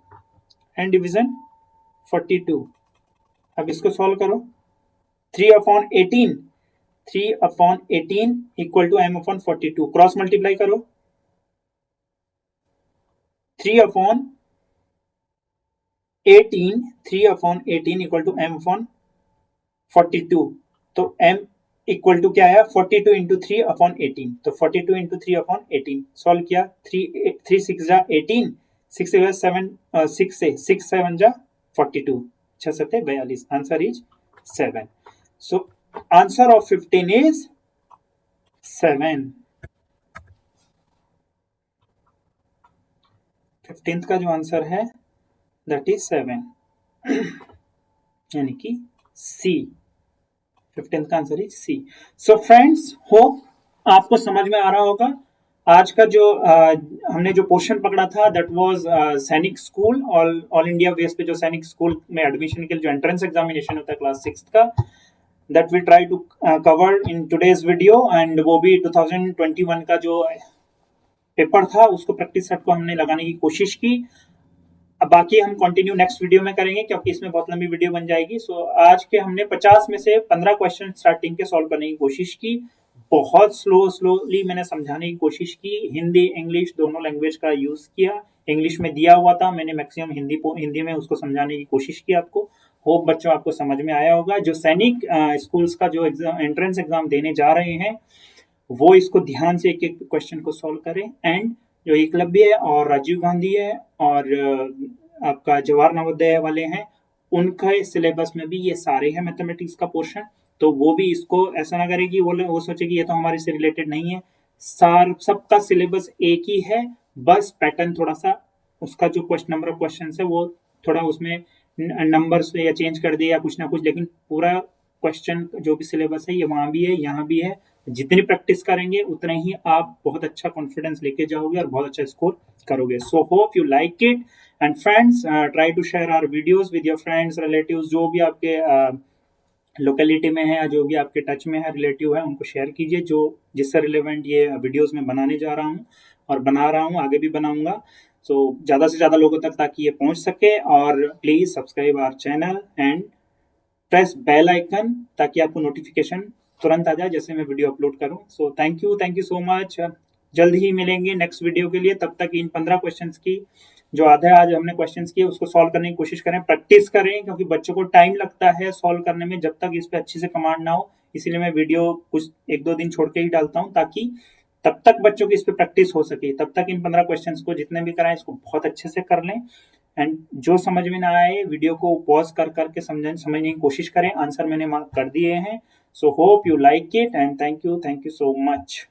[SPEAKER 1] m डिवीजन 42। अब इसको सॉल्व करो, 3/18 equal to m/42, cross multiply करो, 3/18 इक्वल टू m/42, तो m इक्वल टू क्या आया 42 × 3/18, तो 42 × 3/18 सॉल्व किया, 3 6 जा 18, 6 से 7 6 से 6 7 जा 42, 6 7 42, answer is 7। So answer of 15 is 7। 15th का जो आंसर है दैट इज 7, यानी कि सी। 15th का answer is C. So friends, hope आपको समझ में आ रहा होगा। आज का जो हमने जो पोर्शन पकड़ा था दैट वाज सैनिक स्कूल, ऑल इंडिया बेस पे जो सैनिक स्कूल में एडमिशन के लिए जो एंट्रेंस एग्जामिनेशन होता है क्लास 6 का, that we try to cover in today's video, and वो भी 2021 का जो पेपर था उसको प्रैक्टिस सेट को हमने लगाने की कोशिश की। अब बाकी हम कंटिन्यू नेक्स्ट वीडियो में करेंगे क्योंकि इसमें बहुत लंबी वीडियो बन जाएगी। सो आज के हमने 50 में से 15 क्वेश्चन स्टार्टिंग के सॉल्व करने की कोशिश की। बहुत स्लोली मैंने समझाने की कोशिश की, हिंदी इंग्लिश दोनों लैंग्वेज का यूज किया, इंग्लिश में दिया हुआ था, मैंने मैक्सिमम हिंदी में उसको समझाने की कोशिश की आपको। होप बच्चों आपको समझ में आया होगा। जो सैनिक स्कूल्स का जो एंट्रेंस एग्जाम देने जा रहे हैं वो इसको ध्यान से एक एक क्वेश्चन को सॉल्व करें। एंड जो एकलव्य है और राजीव गांधी है और आपका जवाहर नवोदय वाले हैं, उनका सिलेबस में भी ये सारे हैं मैथमेटिक्स का पोर्शन। तो वो भी इसको ऐसा ना करे कि वो सोचे कि ये तो हमारे से रिलेटेड नहीं है। सबका सिलेबस एक ही है, बस पैटर्न थोड़ा सा उसका जो नंबर ऑफ क्वेश्चन है वो थोड़ा उसमें नंबर्स या चेंज कर दिया या कुछ ना कुछ, लेकिन पूरा क्वेश्चन जो भी सिलेबस है ये वहां भी है यहाँ भी है। जितनी प्रैक्टिस करेंगे उतना ही आप बहुत अच्छा कॉन्फिडेंस लेके जाओगे और बहुत अच्छा स्कोर करोगे। So hope you like it and friends try to share our videos with your friends relatives, जो भी आपके लोकेलिटी में है या जो भी आपके टच में है रिलेटिव है, उनको शेयर कीजिए जो जिससे रिलेवेंट ये वीडियोस में बनाने जा रहा हूँ और बना रहा हूँ, आगे भी बनाऊंगा। सो ज़्यादा से ज़्यादा लोगों तक ताकि ये पहुंच सके। और please subscribe our channel and press bell icon ताकि आपको नोटिफिकेशन तुरंत आ जाए जैसे मैं वीडियो अपलोड करूं। So thank you so much. जल्द ही मिलेंगे नेक्स्ट वीडियो के लिए। तब तक इन 15 क्वेश्चंस की जो आधे आज हमने क्वेश्चंस किए उसको सॉल्व करने की कोशिश करें, प्रैक्टिस करें, क्योंकि बच्चों को टाइम लगता है सॉल्व करने में जब तक इस पे अच्छी से कमांड ना हो। इसीलिए मैं वीडियो कुछ 1-2 दिन छोड़ के ही डालता हूँ ताकि तब तक बच्चों की इस पे प्रैक्टिस हो सके। तब तक इन 15 क्वेश्चंस को जितने भी कराएं इसको बहुत अच्छे से कर लें। एंड जो समझ में ना आए वीडियो को पॉज कर करके समझने की कोशिश करें। आंसर मैंने मार्क कर दिए हैं। सो hope you like it and thank you so much.